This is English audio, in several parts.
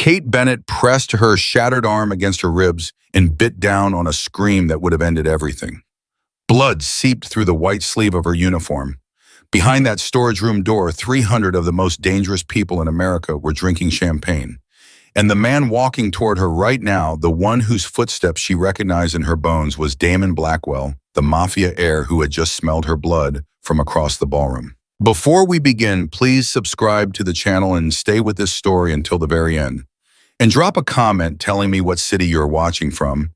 Kate Bennett pressed her shattered arm against her ribs and bit down on a scream that would have ended everything. Blood seeped through the white sleeve of her uniform. Behind that storage room door, 300 of the most dangerous people in America were drinking champagne. And the man walking toward her right now, the one whose footsteps she recognized in her bones, was Damon Blackwell, the Mafia heir who had just smelled her blood from across the ballroom. Before we begin, please subscribe to the channel and stay with this story until the very end. And drop a comment telling me what city you're watching from.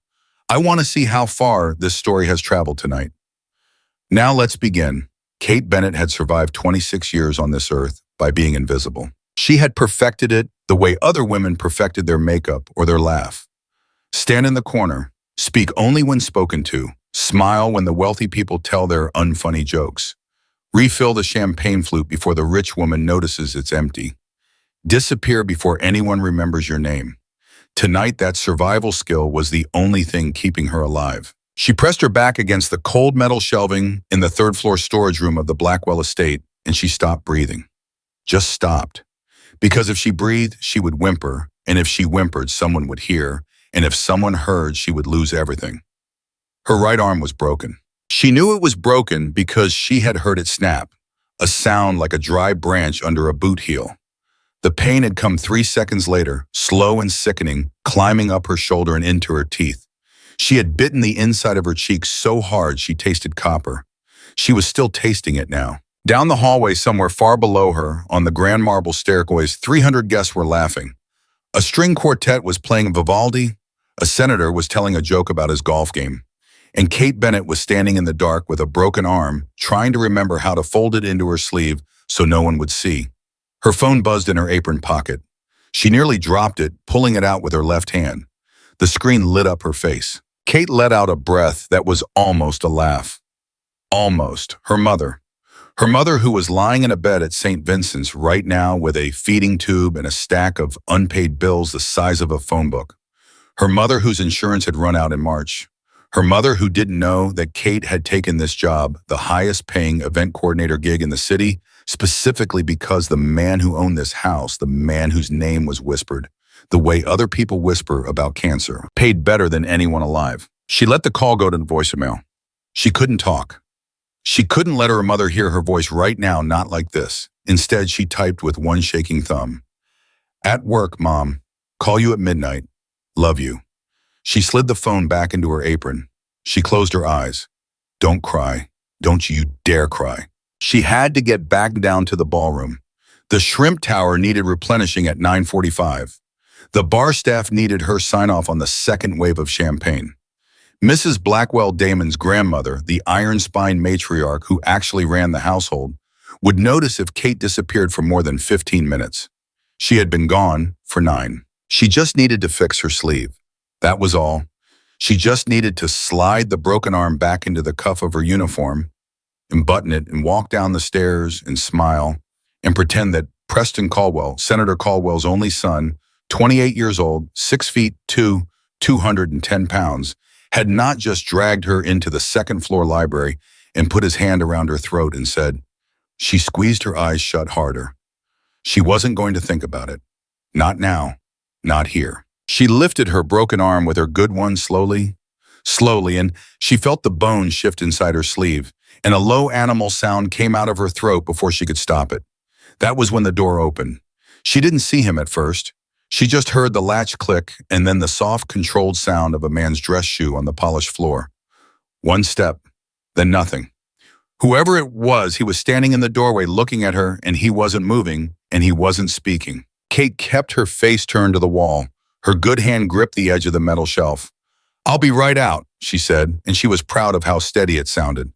I want to see how far this story has traveled tonight. Now let's begin. Kate Bennett had survived 26 years on this earth by being invisible. She had perfected it the way other women perfected their makeup or their laugh. Stand in the corner, speak only when spoken to, smile when the wealthy people tell their unfunny jokes. Refill the champagne flute before the rich woman notices it's empty. Disappear before anyone remembers your name. Tonight, that survival skill was the only thing keeping her alive. She pressed her back against the cold metal shelving in the third-floor storage room of the Blackwell estate, and she stopped breathing. Just stopped. Because if she breathed, she would whimper, and if she whimpered, someone would hear, and if someone heard, she would lose everything. Her right arm was broken. She knew it was broken because she had heard it snap, a sound like a dry branch under a boot heel. The pain had come 3 seconds later, slow and sickening, climbing up her shoulder and into her teeth. She had bitten the inside of her cheek so hard she tasted copper. She was still tasting it now. Down the hallway somewhere far below her, on the grand marble stairways, 300 guests were laughing. A string quartet was playing Vivaldi, a senator was telling a joke about his golf game, and Kate Bennett was standing in the dark with a broken arm, trying to remember how to fold it into her sleeve so no one would see. Her phone buzzed in her apron pocket. She nearly dropped it, pulling it out with her left hand. The screen lit up her face. Kate let out a breath that was almost a laugh. Almost. Her mother. Her mother, who was lying in a bed at St. Vincent's right now with a feeding tube and a stack of unpaid bills the size of a phone book. Her mother, whose insurance had run out in March. Her mother, who didn't know that Kate had taken this job, the highest paying event coordinator gig in the city, specifically because the man who owned this house, the man whose name was whispered, the way other people whisper about cancer, paid better than anyone alive. She let the call go to the voicemail. She couldn't talk. She couldn't let her mother hear her voice right now, not like this. Instead, she typed with one shaking thumb. At work, Mom. Call you at midnight. Love you. She slid the phone back into her apron. She closed her eyes. Don't cry. Don't you dare cry. She had to get back down to the ballroom. The shrimp tower needed replenishing at 9:45. The bar staff needed her sign-off on the second wave of champagne. Mrs. Blackwell, Damon's grandmother, the iron-spined matriarch who actually ran the household, would notice if Kate disappeared for more than 15 minutes. She had been gone for 9. She just needed to fix her sleeve. That was all. She just needed to slide the broken arm back into the cuff of her uniform and button it and walk down the stairs and smile and pretend that Preston Caldwell, Senator Caldwell's only son, 28 years old, 6 feet 2, 210 pounds, had not just dragged her into the second-floor library and put his hand around her throat and said, she squeezed her eyes shut harder. She wasn't going to think about it. Not now. Not here. She lifted her broken arm with her good one slowly, and she felt the bone shift inside her sleeve, and a low animal sound came out of her throat before she could stop it. That was when the door opened. She didn't see him at first. She just heard the latch click and then the soft, controlled sound of a man's dress shoe on the polished floor. One step, then nothing. Whoever it was, he was standing in the doorway looking at her, and he wasn't moving, and he wasn't speaking. Kate kept her face turned to the wall. Her good hand gripped the edge of the metal shelf. I'll be right out, she said, and she was proud of how steady it sounded.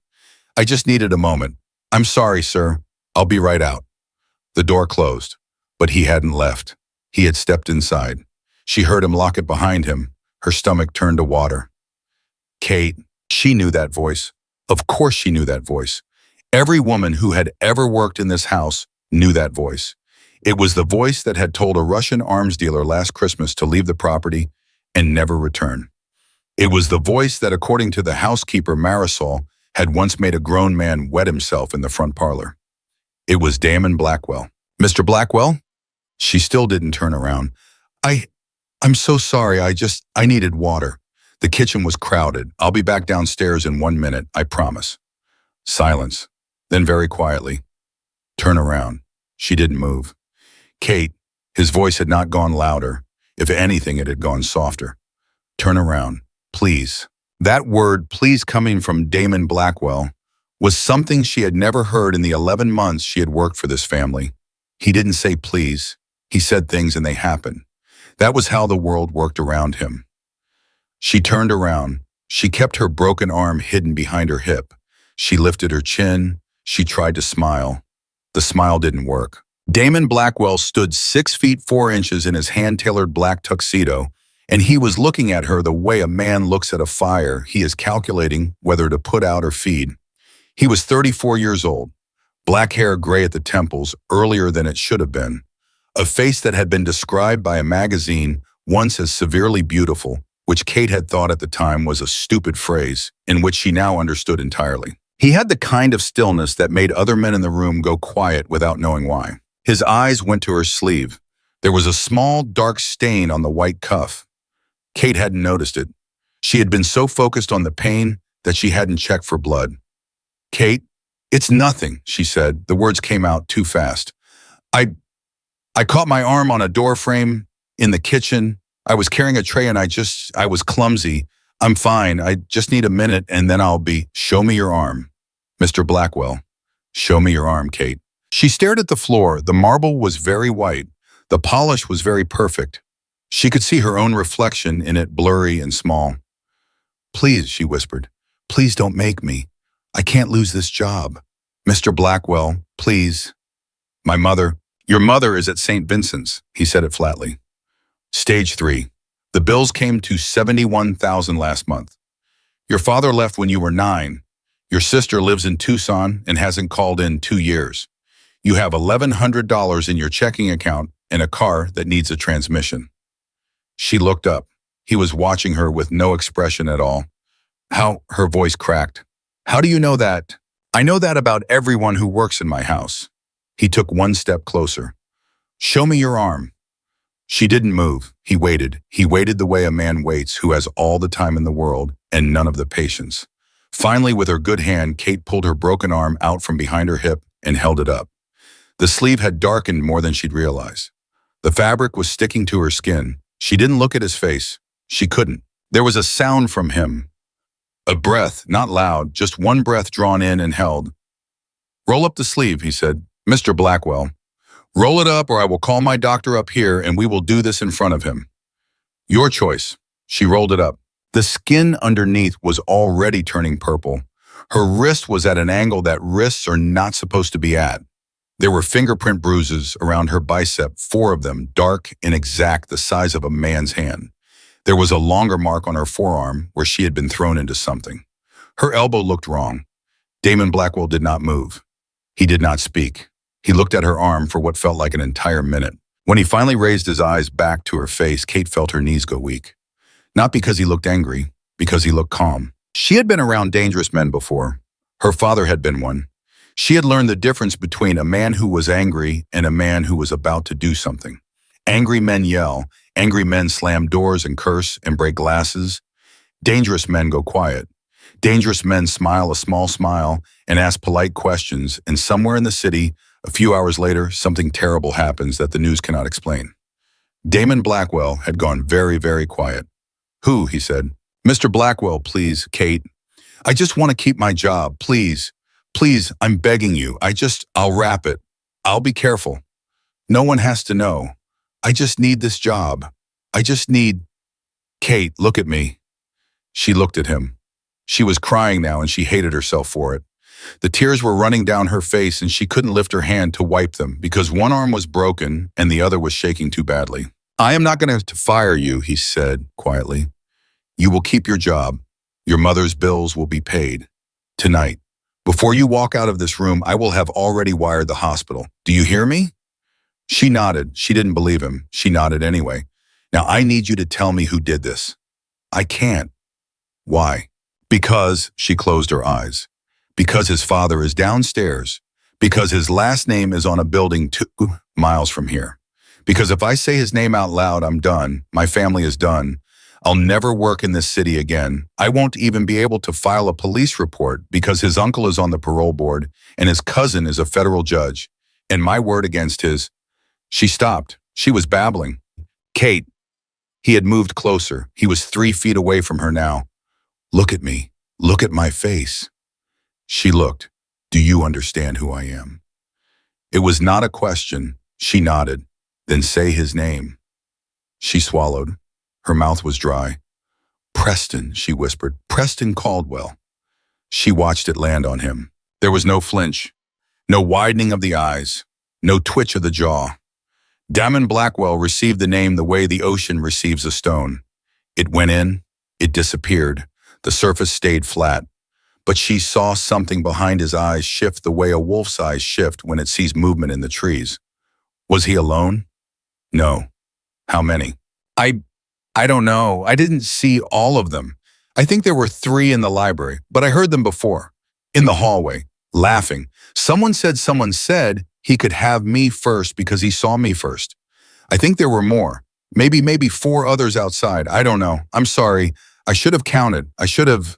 I just needed a moment. I'm sorry, sir. I'll be right out. The door closed, but he hadn't left. He had stepped inside. She heard him lock it behind him. Her stomach turned to water. Kate, she knew that voice. Of course she knew that voice. Every woman who had ever worked in this house knew that voice. It was the voice that had told a Russian arms dealer last Christmas to leave the property and never return. It was the voice that, according to the housekeeper Marisol, had once made a grown man wet himself in the front parlor. It was Damon Blackwell. Mr. Blackwell? She still didn't turn around. I, I'm so sorry. I needed water. The kitchen was crowded. I'll be back downstairs in 1 minute, I promise. Silence. Then very quietly, turn around. She didn't move. Kate, his voice had not gone louder. If anything, it had gone softer. Turn around, please. That word, please, coming from Damon Blackwell, was something she had never heard in the 11 months she had worked for this family. He didn't say please. He said things and they happened. That was how the world worked around him. She turned around. She kept her broken arm hidden behind her hip. She lifted her chin. She tried to smile. The smile didn't work. Damon Blackwell stood 6 feet 4 inches in his hand-tailored black tuxedo, and he was looking at her the way a man looks at a fire he is calculating whether to put out or feed. He was 34 years old, black hair gray at the temples, earlier than it should have been. A face that had been described by a magazine once as severely beautiful, which Kate had thought at the time was a stupid phrase, in which she now understood entirely. He had the kind of stillness that made other men in the room go quiet without knowing why. His eyes went to her sleeve. There was a small, dark stain on the white cuff. Kate hadn't noticed it. She had been so focused on the pain that she hadn't checked for blood. Kate, it's nothing, she said. The words came out too fast. I caught my arm on a door frame in the kitchen. I was carrying a tray and I was clumsy. I'm fine. I just need a minute and then I'll be. Show me your arm. Mr. Blackwell, show me your arm, Kate. She stared at the floor. The marble was very white. The polish was very perfect. She could see her own reflection in it, blurry and small. Please, she whispered, please don't make me. I can't lose this job. Mr. Blackwell, please. My mother. Your mother is at St. Vincent's, he said it flatly. Stage 3. The bills came to $71,000 last month. Your father left when you were 9. Your sister lives in Tucson and hasn't called in 2 years. You have $1,100 in your checking account and a car that needs a transmission. She looked up. He was watching her with no expression at all. Her voice cracked. How do you know that? I know that about everyone who works in my house. He took 1 step closer. Show me your arm. She didn't move. He waited. He waited the way a man waits who has all the time in the world and none of the patience. Finally, with her good hand, Kate pulled her broken arm out from behind her hip and held it up. The sleeve had darkened more than she'd realized. The fabric was sticking to her skin. She didn't look at his face. She couldn't. There was a sound from him. A breath, not loud, just one breath drawn in and held. Roll up the sleeve, he said. Mr. Blackwell, roll it up or I will call my doctor up here and we will do this in front of him. Your choice. She rolled it up. The skin underneath was already turning purple. Her wrist was at an angle that wrists are not supposed to be at. There were fingerprint bruises around her bicep, 4 of them, dark and exact, the size of a man's hand. There was a longer mark on her forearm where she had been thrown into something. Her elbow looked wrong. Damon Blackwell did not move. He did not speak. He looked at her arm for what felt like an entire minute. When he finally raised his eyes back to her face, Kate felt her knees go weak. Not because he looked angry, because he looked calm. She had been around dangerous men before. Her father had been one. She had learned the difference between a man who was angry and a man who was about to do something. Angry men yell. Angry men slam doors and curse and break glasses. Dangerous men go quiet. Dangerous men smile a small smile and ask polite questions, and somewhere in the city, a few hours later, something terrible happens that the news cannot explain. Damon Blackwell had gone very, very quiet. Who? He said. Mr. Blackwell, please, Kate. I just want to keep my job, please. Please, I'm begging you. I'll wrap it. I'll be careful. No one has to know. I just need this job. I just need... Kate, look at me. She looked at him. She was crying now and she hated herself for it. The tears were running down her face and she couldn't lift her hand to wipe them because one arm was broken and the other was shaking too badly. I am not going to fire you, he said quietly. You will keep your job. Your mother's bills will be paid. Tonight. Before you walk out of this room, I will have already wired the hospital. Do you hear me? She nodded. She didn't believe him. She nodded anyway. Now I need you to tell me who did this. I can't. Why? Because, she closed her eyes. Because his father is downstairs. Because his last name is on a building 2 miles from here. Because if I say his name out loud, I'm done. My family is done. I'll never work in this city again. I won't even be able to file a police report because his uncle is on the parole board and his cousin is a federal judge. And my word against his. She stopped. She was babbling. Kate. He had moved closer. He was 3 feet away from her now. Look at me. Look at my face. She looked. Do you understand who I am? It was not a question. She nodded. Then say his name. She swallowed. Her mouth was dry. Preston, she whispered. Preston Caldwell. She watched it land on him. There was no flinch, no widening of the eyes, no twitch of the jaw. Damon Blackwell received the name the way the ocean receives a stone. It went in, it disappeared. The surface stayed flat. But she saw something behind his eyes shift the way a wolf's eyes shift when it sees movement in the trees. Was he alone? No. How many? I don't know. I didn't see all of them. I think there were 3 in the library, but I heard them before. In the hallway, laughing. Someone said he could have me first because he saw me first. I think there were more. Maybe 4 others outside. I don't know. I'm sorry. I should have counted. I should have...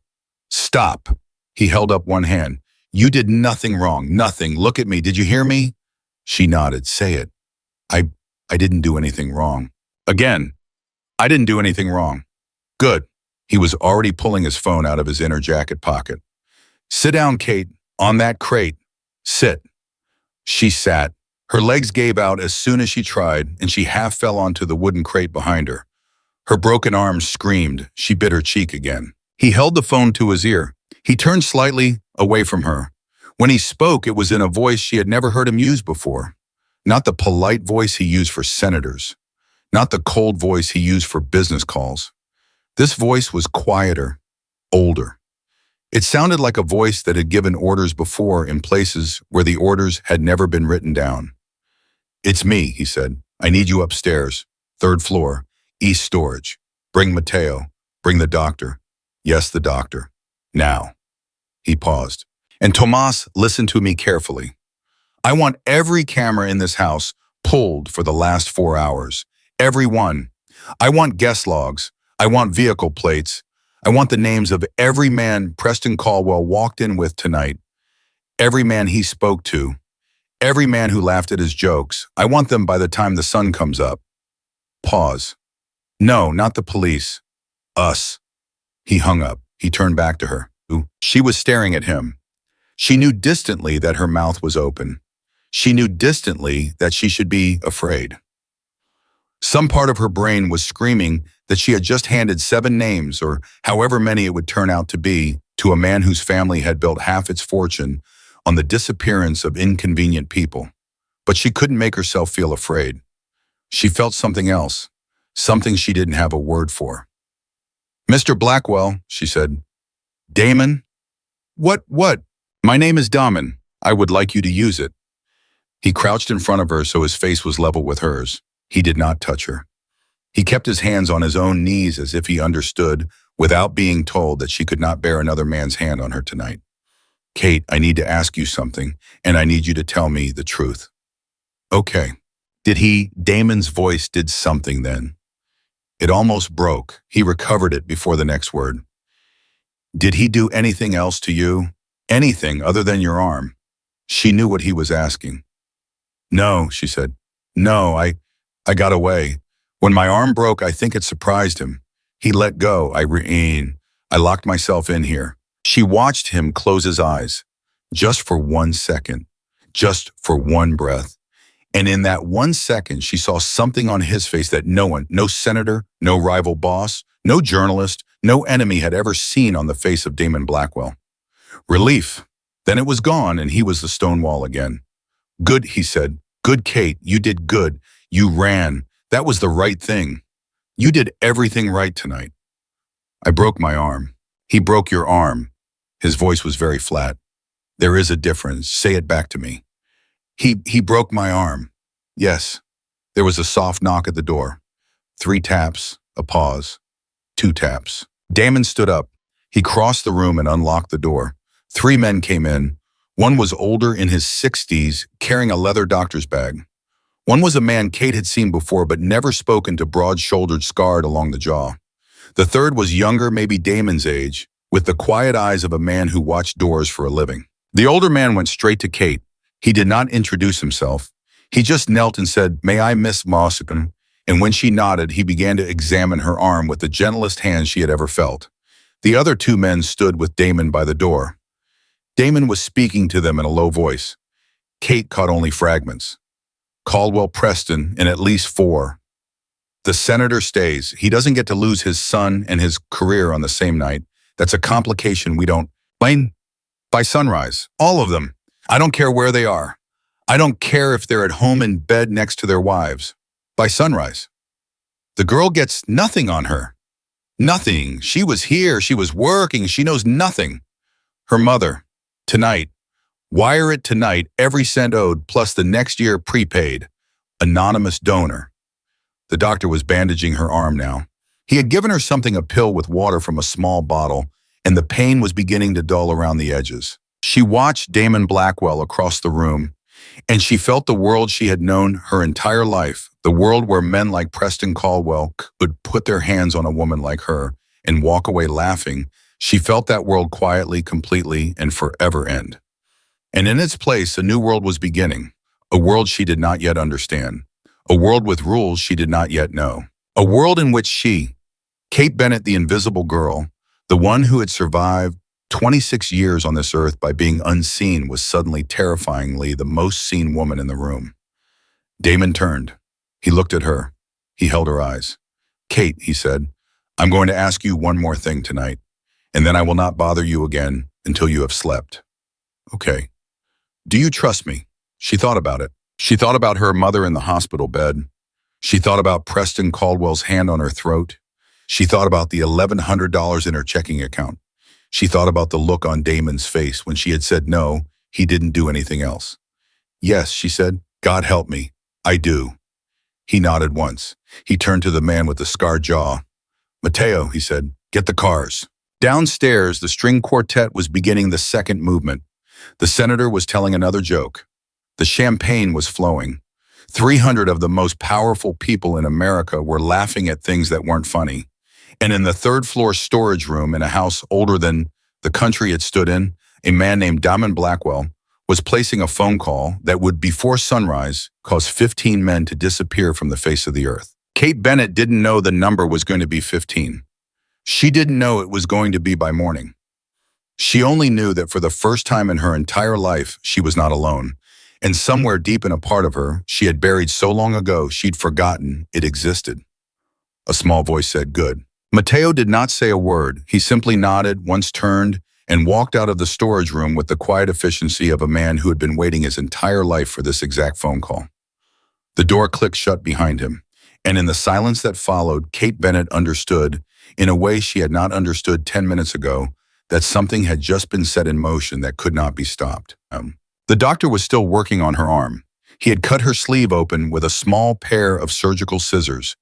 Stop. He held up one hand. You did nothing wrong. Nothing. Look at me. Did you hear me? She nodded. Say it. I didn't do anything wrong. Again. I didn't do anything wrong. Good. He was already pulling his phone out of his inner jacket pocket. Sit down, Kate. On that crate. Sit. She sat. Her legs gave out as soon as she tried, and she half fell onto the wooden crate behind her. Her broken arms screamed. She bit her cheek again. He held the phone to his ear. He turned slightly away from her. When he spoke, it was in a voice she had never heard him use before. Not the polite voice he used for senators. Not the cold voice he used for business calls. This voice was quieter, older. It sounded like a voice that had given orders before in places where the orders had never been written down. It's me, he said. I need you upstairs. 3rd floor, East Storage. Bring Mateo. Bring the doctor. Yes, the doctor. Now. He paused. And Tomas, listen to me carefully. I want every camera in this house pulled for the last 4 hours. Every one. I want guest logs. I want vehicle plates. I want the names of every man Preston Caldwell walked in with tonight. Every man he spoke to. Every man who laughed at his jokes. I want them by the time the sun comes up. Pause. No, not the police. Us. He hung up. He turned back to her. She was staring at him. She knew distantly that her mouth was open. She knew distantly that she should be afraid. Some part of her brain was screaming that she had just handed 7 names, or however many it would turn out to be, to a man whose family had built half its fortune on the disappearance of inconvenient people. But she couldn't make herself feel afraid. She felt something else, something she didn't have a word for. Mr. Blackwell, she said. Damon? What? My name is Damon. I would like you to use it. He crouched in front of her so his face was level with hers. He did not touch her. He kept his hands on his own knees as if he understood, without being told, that she could not bear another man's hand on her tonight. Kate, I need to ask you something, and I need you to tell me the truth. Okay. Damon's voice did something then. It almost broke. He recovered it before the next word. Did he do anything else to you? Anything other than your arm? She knew what he was asking. No, she said. No, I got away. When my arm broke, I think it surprised him. He let go. I locked myself in here. She watched him close his eyes, just for 1 second, just for one breath. And in that 1 second, she saw something on his face that no one, no senator, no rival boss, no journalist, no enemy had ever seen on the face of Damon Blackwell. Relief. Then it was gone, and he was the stone wall again. Good, he said. Good, Kate. You did good. You ran. That was the right thing. You did everything right tonight. I broke my arm. He broke your arm. His voice was very flat. There is a difference. Say it back to me. He broke my arm. Yes. There was a soft knock at the door. 3 taps, a pause. 2 taps. Damon stood up. He crossed the room and unlocked the door. 3 men came in. One was older, in his 60s, carrying a leather doctor's bag. One was a man Kate had seen before but never spoken to, broad-shouldered, scarred along the jaw. The third was younger, maybe Damon's age, with the quiet eyes of a man who watched doors for a living. The older man went straight to Kate. He did not introduce himself. He just knelt and said, "May I, Miss Marsipin?" And when she nodded, he began to examine her arm with the gentlest hand she had ever felt. The other two men stood with Damon by the door. Damon was speaking to them in a low voice. Kate caught only fragments. Caldwell Preston and at least 4. The senator stays. He doesn't get to lose his son and his career on the same night. That's a complication we don't explain. By sunrise, all of them. I don't care where they are. I don't care if they're at home in bed next to their wives. By sunrise. The girl gets nothing on her. Nothing. She was here. She was working. She knows nothing. Her mother. Tonight. Wire it tonight, every cent owed, plus the next year prepaid. Anonymous donor. The doctor was bandaging her arm now. He had given her something, a pill with water from a small bottle, and the pain was beginning to dull around the edges. She watched Damon Blackwell across the room, and she felt the world she had known her entire life, the world where men like Preston Caldwell could put their hands on a woman like her and walk away laughing. She felt that world quietly, completely, and forever end. And in its place, a new world was beginning, a world she did not yet understand, a world with rules she did not yet know, a world in which she, Kate Bennett, the invisible girl, the one who had survived 26 years on this earth by being unseen, was suddenly terrifyingly the most seen woman in the room. Damon turned. He looked at her. He held her eyes. "Kate," he said, "I'm going to ask you one more thing tonight, and then I will not bother you again until you have slept." "Okay. Do you trust me?" She thought about it. She thought about her mother in the hospital bed. She thought about Preston Caldwell's hand on her throat. She thought about the $1,100 in her checking account. She thought about the look on Damon's face when she had said no, he didn't do anything else. "Yes," she said, "God help me. I do." He nodded once. He turned to the man with the scarred jaw. "Mateo," he said, "get the cars." Downstairs, the string quartet was beginning the second movement. The senator was telling another joke. The champagne was flowing. 300 of the most powerful people in America were laughing at things that weren't funny. And in the third-floor storage room in a house older than the country it stood in, a man named Damon Blackwell was placing a phone call that would, before sunrise, cause 15 men to disappear from the face of the earth. Kate Bennett didn't know the number was going to be 15. She didn't know it was going to be by morning. She only knew that for the first time in her entire life, she was not alone. And somewhere deep in a part of her, she had buried so long ago she'd forgotten it existed. A small voice said, "Good." Mateo did not say a word. He simply nodded, once turned, and walked out of the storage room with the quiet efficiency of a man who had been waiting his entire life for this exact phone call. The door clicked shut behind him, and in the silence that followed, Kate Bennett understood, in a way she had not understood 10 minutes ago, that something had just been set in motion that could not be stopped. The doctor was still working on her arm. He had cut her sleeve open with a small pair of surgical scissors.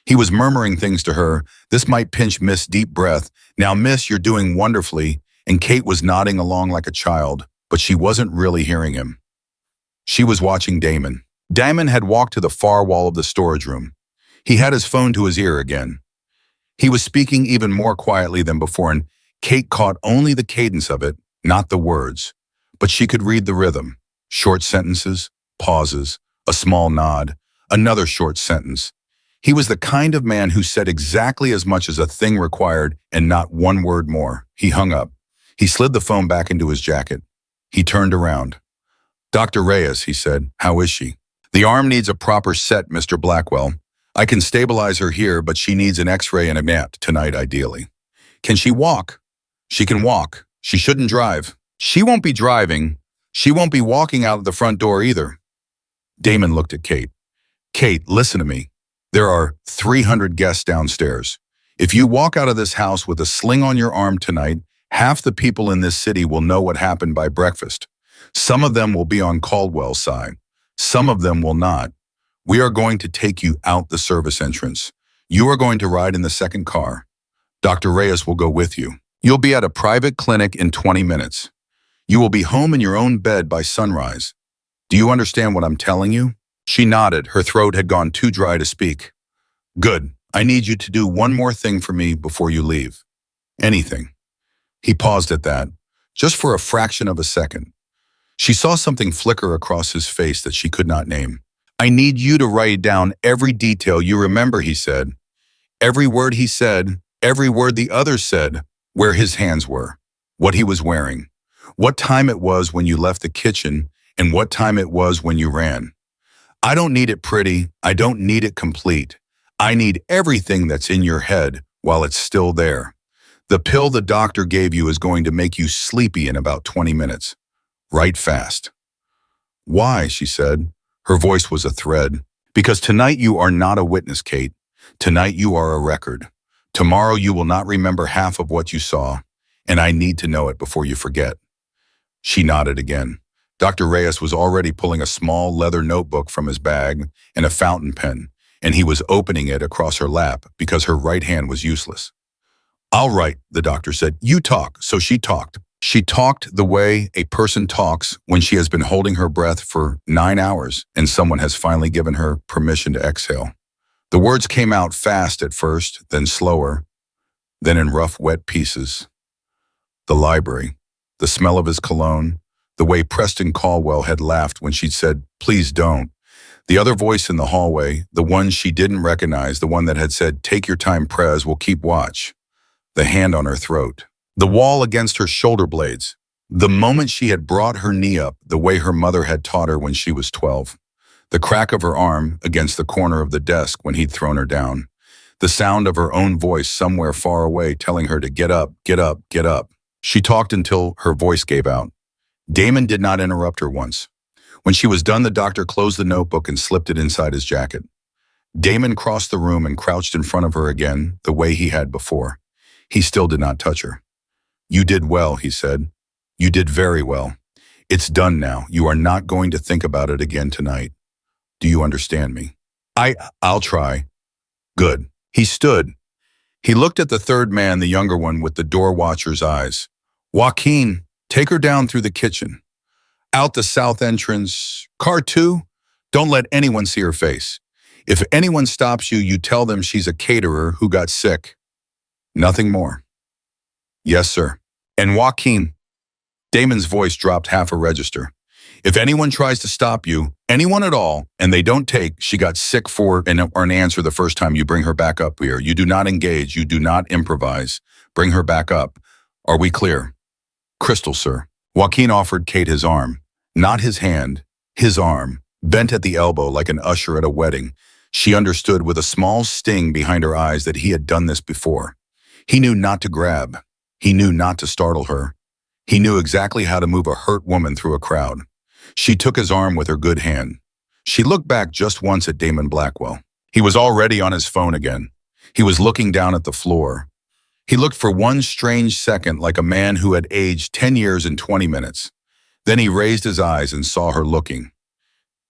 He was murmuring things to her. "This might pinch, Miss." Deep breath. "Now, Miss, you're doing wonderfully." And Kate was nodding along like a child, but she wasn't really hearing him. She was watching Damon. Damon had walked to the far wall of the storage room. He had his phone to his ear again. He was speaking even more quietly than before, and Kate caught only the cadence of it, not the words. But she could read the rhythm. Short sentences, pauses, a small nod, another short sentence. He was the kind of man who said exactly as much as a thing required and not one word more. He hung up. He slid the phone back into his jacket. He turned around. "Dr. Reyes," he said, "how is she?" "The arm needs a proper set, Mr. Blackwell. I can stabilize her here, but she needs an x-ray and a mat tonight, ideally." "Can she walk?" "She can walk. She shouldn't drive." "She won't be driving. She won't be walking out of the front door either." Damon looked at Kate. "Kate, listen to me. There are 300 guests downstairs. If you walk out of this house with a sling on your arm tonight, half the people in this city will know what happened by breakfast. Some of them will be on Caldwell's side. Some of them will not. We are going to take you out the service entrance. You are going to ride in the second car. Dr. Reyes will go with you. You'll be at a private clinic in 20 minutes. You will be home in your own bed by sunrise. Do you understand what I'm telling you?" She nodded. Her throat had gone too dry to speak. Good. I need you to do one more thing for me before you leave. Anything. He paused at that, just for a fraction of a second. She saw something flicker across his face that she could not name. I need you to write down every detail you remember, he said. Every word he said, every word the others said, where his hands were, what he was wearing, what time it was when you left the kitchen, and what time it was when you ran. I don't need it pretty. I don't need it complete. I need everything that's in your head while it's still there. The pill the doctor gave you is going to make you sleepy in about 20 minutes. Write fast. Why, she said. Her voice was a thread. Because tonight you are not a witness, Kate. Tonight you are a record. Tomorrow you will not remember half of what you saw, and I need to know it before you forget. She nodded again. Dr. Reyes was already pulling a small leather notebook from his bag and a fountain pen, and he was opening it across her lap because her right hand was useless. I'll write, the doctor said. You talk. So she talked. She talked the way a person talks when she has been holding her breath for 9 hours and someone has finally given her permission to exhale. The words came out fast at first, then slower, then in rough, wet pieces. The library, the smell of his cologne, the way Preston Caldwell had laughed when she'd said, please don't. The other voice in the hallway, the one she didn't recognize, the one that had said, take your time, Prez, we'll keep watch. The hand on her throat. The wall against her shoulder blades. The moment she had brought her knee up the way her mother had taught her when she was 12. The crack of her arm against the corner of the desk when he'd thrown her down. The sound of her own voice somewhere far away telling her to get up, get up, get up. She talked until her voice gave out. Damon did not interrupt her once. When she was done, the doctor closed the notebook and slipped it inside his jacket. Damon crossed the room and crouched in front of her again, the way he had before. He still did not touch her. You did well, he said. You did very well. It's done now. You are not going to think about it again tonight. Do you understand me? I'll try. Good. He stood. He looked at the third man, the younger one, with the door watcher's eyes. Joaquin, take her down through the kitchen. Out the south entrance. Car 2, don't let anyone see her face. If anyone stops you, you tell them she's a caterer who got sick. Nothing more. Yes, sir. And Joaquin. Damon's voice dropped half a register. If anyone tries to stop you, anyone at all, and they don't take, she got sick for or an answer the first time, you bring her back up here. You do not engage. You do not improvise. Bring her back up. Are we clear? Crystal, sir. Joaquin offered Kate his arm. Not his hand. His arm. Bent at the elbow like an usher at a wedding. She understood with a small sting behind her eyes that he had done this before. He knew not to grab. He knew not to startle her. He knew exactly how to move a hurt woman through a crowd. She took his arm with her good hand. She looked back just once at Damon Blackwell. He was already on his phone again. He was looking down at the floor. He looked for one strange second like a man who had aged 10 years and 20 minutes. Then he raised his eyes and saw her looking.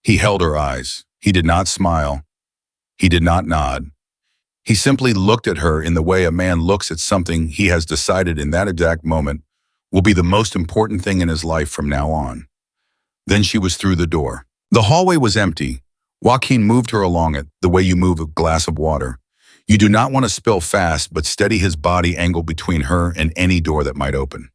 He held her eyes. He did not smile. He did not nod. He simply looked at her in the way a man looks at something he has decided in that exact moment will be the most important thing in his life from now on. Then she was through the door. The hallway was empty. Joaquin moved her along it, the way you move a glass of water. You do not want to spill fast, but steady his body angle between her and any door that might open.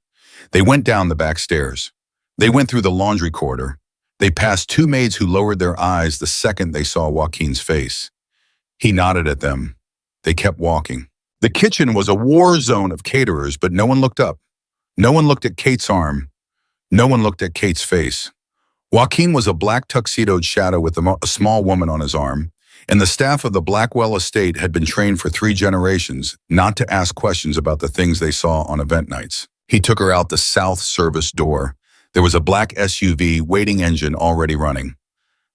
They went down the back stairs. They went through the laundry corridor. They passed 2 maids who lowered their eyes the second they saw Joaquin's face. He nodded at them. They kept walking. The kitchen was a war zone of caterers, but no one looked up. No one looked at Kate's arm. No one looked at Kate's face. Joaquin was a black tuxedoed shadow with a small woman on his arm, and the staff of the Blackwell estate had been trained for 3 generations not to ask questions about the things they saw on event nights. He took her out the south service door. There was a black SUV waiting engine already running.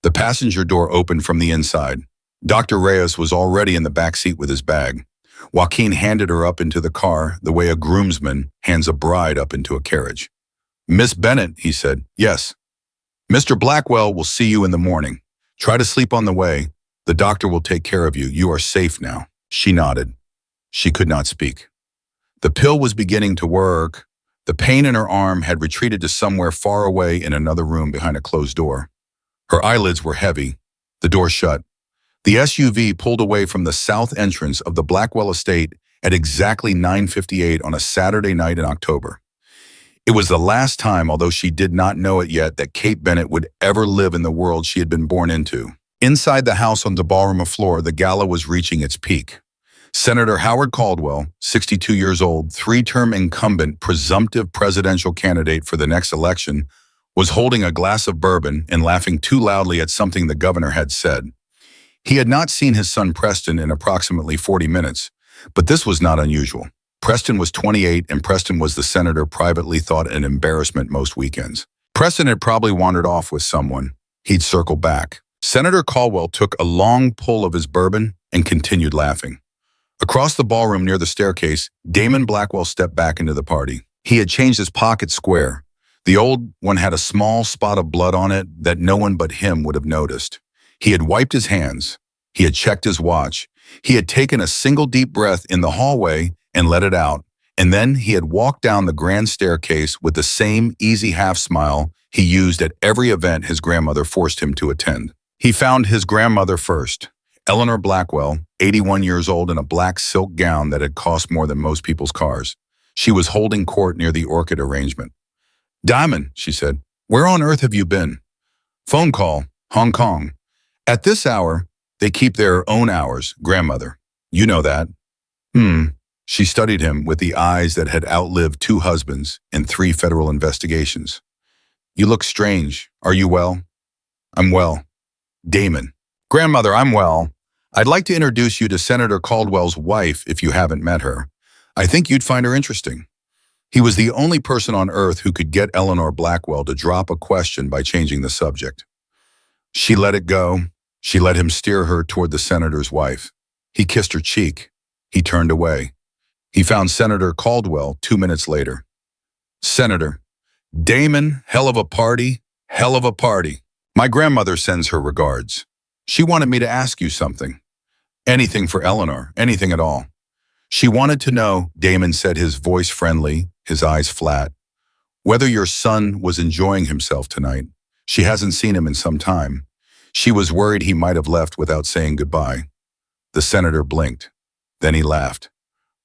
The passenger door opened from the inside. Dr. Reyes was already in the back seat with his bag. Joaquin handed her up into the car the way a groomsman hands a bride up into a carriage. Miss Bennett, he said. Yes. Mr. Blackwell will see you in the morning. Try to sleep on the way. The doctor will take care of you. You are safe now. She nodded. She could not speak. The pill was beginning to work. The pain in her arm had retreated to somewhere far away in another room behind a closed door. Her eyelids were heavy. The door shut. The SUV pulled away from the south entrance of the Blackwell estate at exactly 9:58 on a Saturday night in October. It was the last time, although she did not know it yet, that Kate Bennett would ever live in the world she had been born into. Inside the house on the ballroom floor, the gala was reaching its peak. Senator Howard Caldwell, 62 years old, three-term incumbent, presumptive presidential candidate for the next election, was holding a glass of bourbon and laughing too loudly at something the governor had said. He had not seen his son Preston in approximately 40 minutes, but this was not unusual. Preston was 28, and Preston was the senator privately thought an embarrassment most weekends. Preston had probably wandered off with someone. He'd circle back. Senator Caldwell took a long pull of his bourbon and continued laughing. Across the ballroom near the staircase, Damon Blackwell stepped back into the party. He had changed his pocket square. The old one had a small spot of blood on it that no one but him would have noticed. He had wiped his hands. He had checked his watch. He had taken a single deep breath in the hallway and let it out. And then he had walked down the grand staircase with the same easy half smile he used at every event his grandmother forced him to attend. He found his grandmother first, Eleanor Blackwell, 81 years old, in a black silk gown that had cost more than most people's cars. She was holding court near the orchid arrangement. "Diamond," she said, "where on earth have you been?" "Phone call, Hong Kong." "At this hour, they keep their own hours, grandmother. You know that." She studied him with the eyes that had outlived 2 husbands and 3 federal investigations. "You look strange. Are you well?" "I'm well." "Damon." "Grandmother, I'm well. I'd like to introduce you to Senator Caldwell's wife if you haven't met her. I think you'd find her interesting." He was the only person on earth who could get Eleanor Blackwell to drop a question by changing the subject. She let it go. She let him steer her toward the senator's wife. He kissed her cheek. He turned away. He found Senator Caldwell 2 minutes later. "Senator, Damon, hell of a party, hell of a party. My grandmother sends her regards. She wanted me to ask you something." "Anything for Eleanor, anything at all." "She wanted to know," Damon said, his voice friendly, his eyes flat, "whether your son was enjoying himself tonight. She hasn't seen him in some time. She was worried he might have left without saying goodbye." The senator blinked. Then he laughed.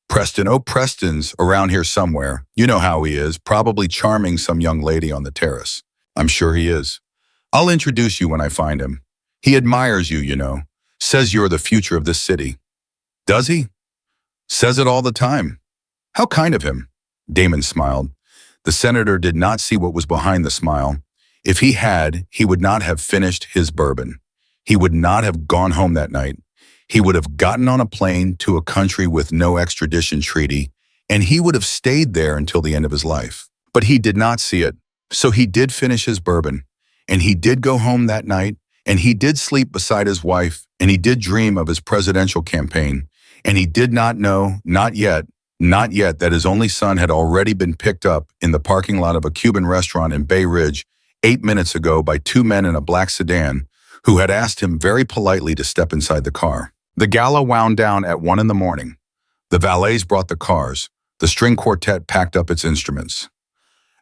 "Preston, oh, Preston's around here somewhere. You know how he is, probably charming some young lady on the terrace." "I'm sure he is. I'll introduce you when I find him. He admires you, you know. Says you're the future of this city." "Does he?" "Says it all the time." "How kind of him." Damon smiled. The senator did not see what was behind the smile. If he had, he would not have finished his bourbon. He would not have gone home that night. He would have gotten on a plane to a country with no extradition treaty, and he would have stayed there until the end of his life. But he did not see it. So he did finish his bourbon, and he did go home that night, and he did sleep beside his wife, and he did dream of his presidential campaign, and he did not know, not yet, that his only son had already been picked up in the parking lot of a Cuban restaurant in Bay Ridge 8 minutes ago by 2 men in a black sedan who had asked him very politely to step inside the car. The gala wound down at 1 in the morning. The valets brought the cars. The string quartet packed up its instruments.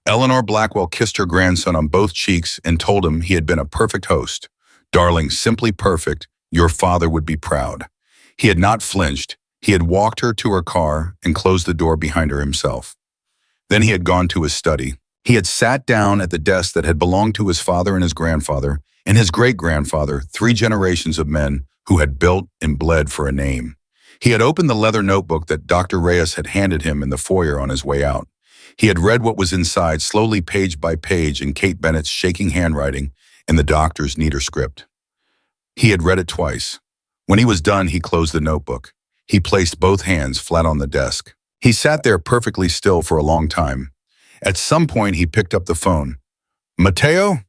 Eleanor Blackwell kissed her grandson on both cheeks and told him he had been a perfect host. "Darling, simply perfect. Your father would be proud." He had not flinched. He had walked her to her car and closed the door behind her himself. Then he had gone to his study. He had sat down at the desk that had belonged to his father and his grandfather and his great-grandfather, 3 generations of men who had built and bled for a name. He had opened the leather notebook that Dr. Reyes had handed him in the foyer on his way out. He had read what was inside, slowly page by page, in Kate Bennett's shaking handwriting and the doctor's neater script. He had read it twice. When he was done, he closed the notebook. He placed both hands flat on the desk. He sat there perfectly still for a long time. At some point, he picked up the phone. "Mateo?"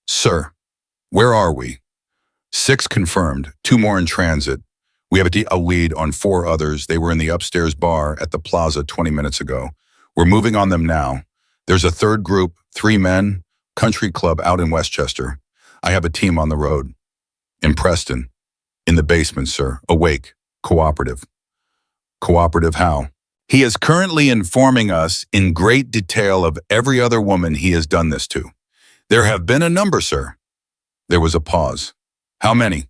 "Sir." "Where are we?" 6 confirmed, 2 more in transit. We have a lead on 4 others. They were in the upstairs bar at the plaza 20 minutes ago. We're moving on them now. There's a 3rd group, 3 men, country club out in Westchester. I have a team on the road. In Preston. In the basement, sir. Awake. Cooperative. Cooperative how? He is currently informing us in great detail of every other woman he has done this to. There have been a number, sir. There was a pause. How many?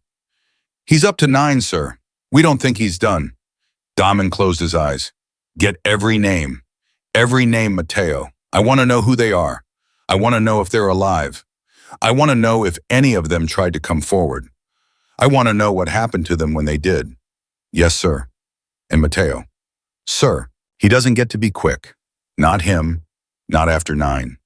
He's up to 9, sir. We don't think he's done. Damon closed his eyes. Get every name. Every name, Mateo. I want to know who they are. I want to know if they're alive. I want to know if any of them tried to come forward. I want to know what happened to them when they did. Yes, sir. And Mateo. Sir, he doesn't get to be quick. Not him. Not after 9.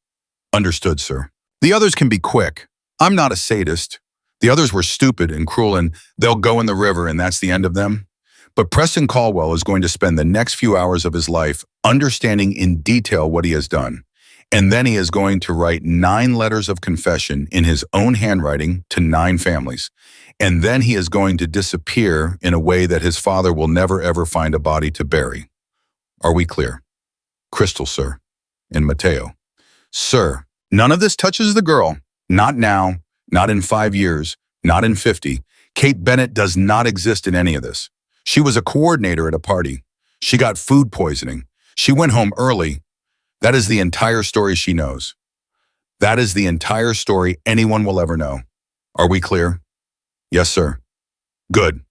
Understood, sir. The others can be quick. I'm not a sadist. The others were stupid and cruel and they'll go in the river and that's the end of them. But Preston Caldwell is going to spend the next few hours of his life understanding in detail what he has done. And then he is going to write 9 letters of confession in his own handwriting to 9 families. And then he is going to disappear in a way that his father will never ever find a body to bury. Are we clear? Crystal, sir. And Mateo. Sir, none of this touches the girl. Not now, not in 5 years, not in 50. Kate Bennett does not exist in any of this. She was a coordinator at a party. She got food poisoning. She went home early. That is the entire story she knows. That is the entire story anyone will ever know. Are we clear? Yes, sir. Good.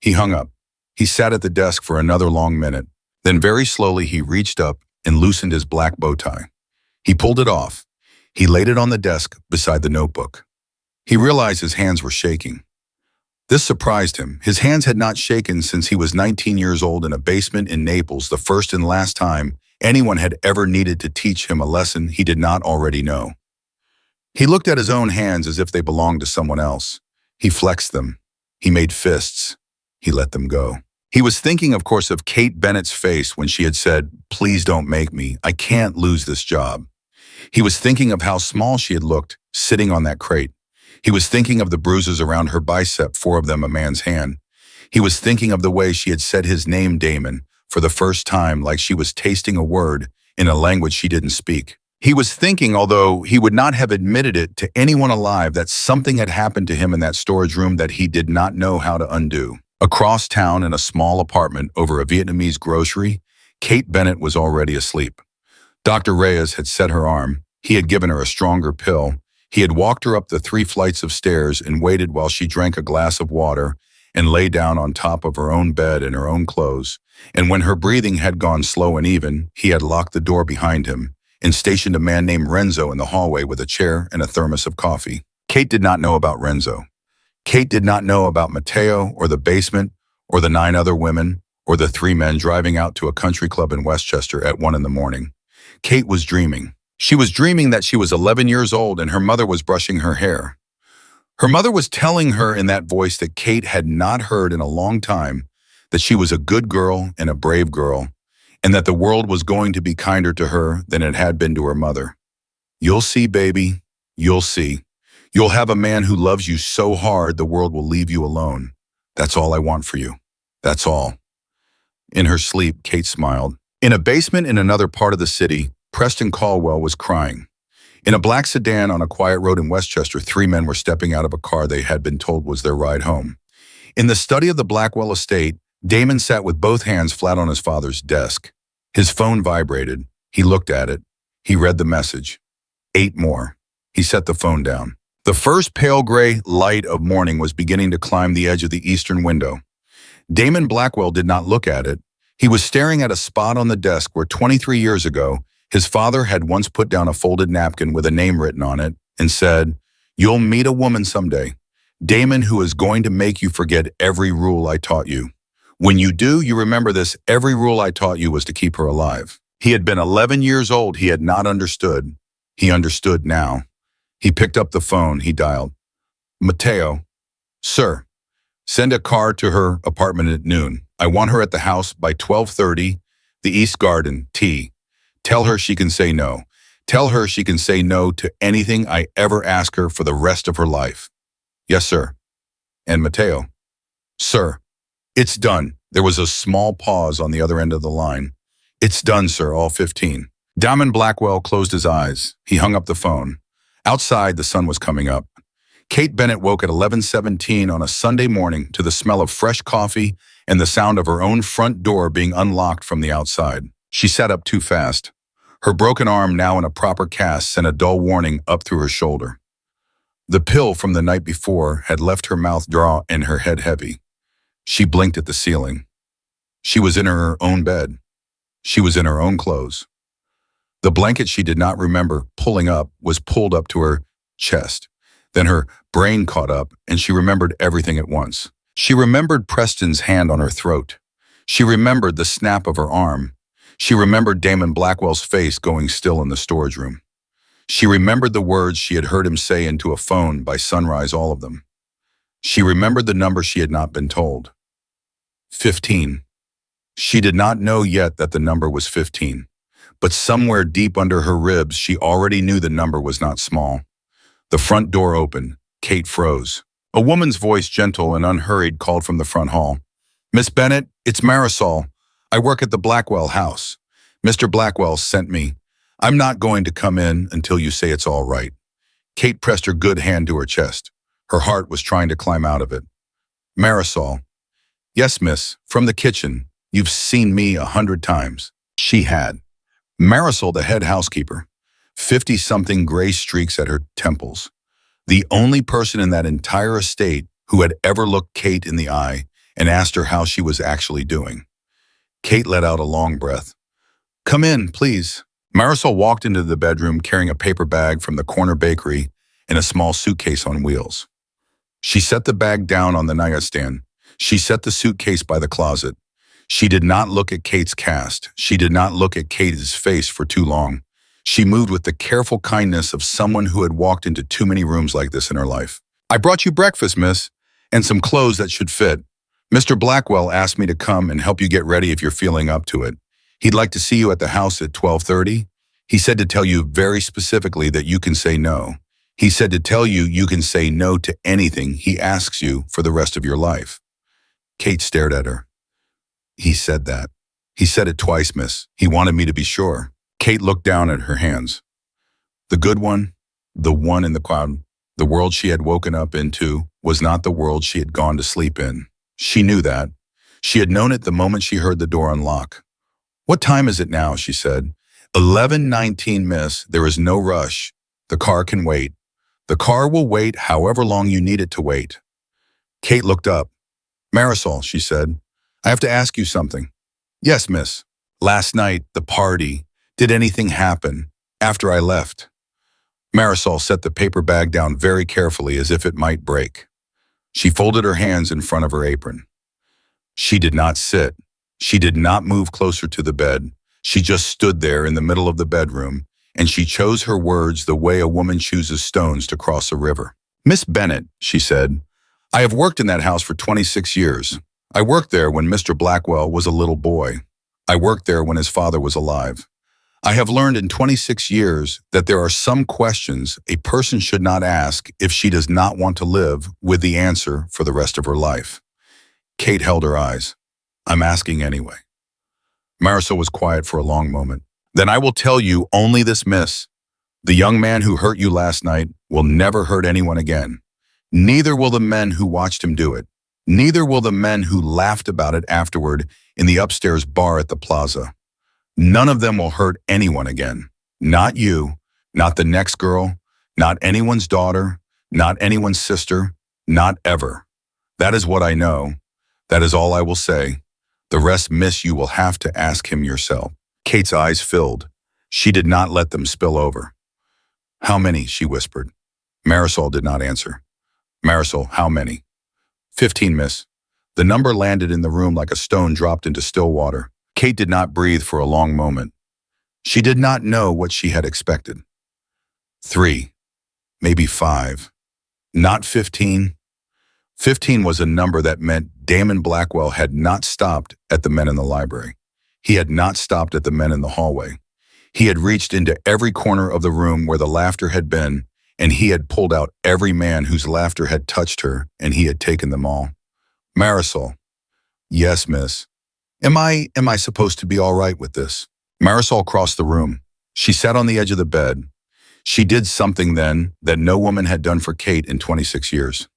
He hung up. He sat at the desk for another long minute. Then very slowly he reached up and loosened his black bow tie. He pulled it off. He laid it on the desk beside the notebook. He realized his hands were shaking. This surprised him. His hands had not shaken since he was 19 years old in a basement in Naples, the first and last time anyone had ever needed to teach him a lesson he did not already know. He looked at his own hands as if they belonged to someone else. He flexed them. He made fists. He let them go. He was thinking, of course, of Kate Bennett's face when she had said, "Please don't make me. I can't lose this job." He was thinking of how small she had looked, sitting on that crate. He was thinking of the bruises around her bicep, 4 of them a man's hand. He was thinking of the way she had said his name, Damon, for the first time, like she was tasting a word in a language she didn't speak. He was thinking, although he would not have admitted it to anyone alive, that something had happened to him in that storage room that he did not know how to undo. Across town in a small apartment over a Vietnamese grocery, Kate Bennett was already asleep. Dr. Reyes had set her arm. He had given her a stronger pill. He had walked her up the 3 flights of stairs and waited while she drank a glass of water and lay down on top of her own bed in her own clothes. And when her breathing had gone slow and even, he had locked the door behind him and stationed a man named Renzo in the hallway with a chair and a thermos of coffee. Kate did not know about Renzo. Kate did not know about Mateo or the basement or the 9 other women or the 3 men driving out to a country club in Westchester at 1 in the morning. Kate was dreaming. She was dreaming that she was 11 years old and her mother was brushing her hair. Her mother was telling her in that voice that Kate had not heard in a long time, that she was a good girl and a brave girl, and that the world was going to be kinder to her than it had been to her mother. You'll see, baby. You'll see. You'll have a man who loves you so hard the world will leave you alone. That's all I want for you. That's all. In her sleep, Kate smiled. In a basement in another part of the city, Preston Caldwell was crying. In a black sedan on a quiet road in Westchester, 3 men were stepping out of a car they had been told was their ride home. In the study of the Blackwell estate, Damon sat with both hands flat on his father's desk. His phone vibrated. He looked at it. He read the message. 8 more. He set the phone down. The first pale gray light of morning was beginning to climb the edge of the eastern window. Damon Blackwell did not look at it. He was staring at a spot on the desk where 23 years ago, his father had once put down a folded napkin with a name written on it and said, "You'll meet a woman someday, Damon, who is going to make you forget every rule I taught you. When you do, you remember this: every rule I taught you was to keep her alive." He had been 11 years old. He had not understood. He understood now. He picked up the phone. He dialed. Mateo. Sir, send a car to her apartment at noon. I want her at the house by 12:30, the East Garden, T. Tell her she can say no. Tell her she can say no to anything I ever ask her for the rest of her life. Yes, sir. And Mateo. Sir, it's done. There was a small pause on the other end of the line. It's done, sir, all 15. Damon Blackwell closed his eyes. He hung up the phone. Outside, the sun was coming up. Kate Bennett woke at 11:17 on a Sunday morning to the smell of fresh coffee and the sound of her own front door being unlocked from the outside. She sat up too fast. Her broken arm, now in a proper cast, sent a dull warning up through her shoulder. The pill from the night before had left her mouth dry and her head heavy. She blinked at the ceiling. She was in her own bed. She was in her own clothes. The blanket she did not remember pulling up was pulled up to her chest. Then her brain caught up and she remembered everything at once. She remembered Preston's hand on her throat. She remembered the snap of her arm. She remembered Damon Blackwell's face going still in the storage room. She remembered the words she had heard him say into a phone by sunrise, all of them. She remembered the number she had not been told. 15. She did not know yet that the number was 15. But somewhere deep under her ribs, she already knew the number was not small. The front door opened. Kate froze. A woman's voice, gentle and unhurried, called from the front hall. "Miss Bennett, it's Marisol. I work at the Blackwell house. Mr. Blackwell sent me. I'm not going to come in until you say it's all right." Kate pressed her good hand to her chest. Her heart was trying to climb out of it. "Marisol." "Yes, miss, from the kitchen. You've seen me 100 times. She had. Marisol, the head housekeeper, 50-something gray streaks at her temples. The only person in that entire estate who had ever looked Kate in the eye and asked her how she was actually doing. Kate let out a long breath. "Come in, please." Marisol walked into the bedroom carrying a paper bag from the corner bakery and a small suitcase on wheels. She set the bag down on the nightstand. She set the suitcase by the closet. She did not look at Kate's cast. She did not look at Kate's face for too long. She moved with the careful kindness of someone who had walked into too many rooms like this in her life. "I brought you breakfast, miss, and some clothes that should fit. Mr. Blackwell asked me to come and help you get ready if you're feeling up to it. He'd like to see you at the house at 12:30. He said to tell you very specifically that you can say no. He said to tell you you can say no to anything he asks you for the rest of your life." Kate stared at her. "He said that. He said it twice, miss. He wanted me to be sure." Kate looked down at her hands. The good one, the one in the cloud, the world she had woken up into, was not the world she had gone to sleep in. She knew that. She had known it the moment she heard the door unlock. "What time is it now?" she said. 11:19, miss. There is no rush. The car can wait. The car will wait however long you need it to wait." Kate looked up. "Marisol," she said, "I have to ask you something." "Yes, miss." "Last night, the party. Did anything happen after I left?" Marisol set the paper bag down very carefully as if it might break. She folded her hands in front of her apron. She did not sit. She did not move closer to the bed. She just stood there in the middle of the bedroom, and she chose her words the way a woman chooses stones to cross a river. "Miss Bennett," she said, "I have worked in that house for 26 years. I worked there when Mr. Blackwell was a little boy. I worked there when his father was alive. I have learned in 26 years that there are some questions a person should not ask if she does not want to live with the answer for the rest of her life." Kate held her eyes. "I'm asking anyway." Marisol was quiet for a long moment. "Then I will tell you only this, miss. The young man who hurt you last night will never hurt anyone again. Neither will the men who watched him do it. Neither will the men who laughed about it afterward in the upstairs bar at the plaza. None of them will hurt anyone again. Not you, not the next girl, not anyone's daughter, not anyone's sister, not ever. That is what I know. That is all I will say. The rest, miss, you will have to ask him yourself." Kate's eyes filled. She did not let them spill over. "How many?" she whispered. Marisol did not answer. "Marisol, how many?" 15, miss." The number landed in the room like a stone dropped into still water. Kate did not breathe for a long moment. She did not know what she had expected. 3, maybe 5. Not 15. 15 was a number that meant Damon Blackwell had not stopped at the men in the library. He had not stopped at the men in the hallway. He had reached into every corner of the room where the laughter had been, and he had pulled out every man whose laughter had touched her, and he had taken them all. "Marisol." "Yes, miss." Am I supposed to be all right with this?" Marisol crossed the room. She sat on the edge of the bed. She did something then that no woman had done for Kate in 26 years.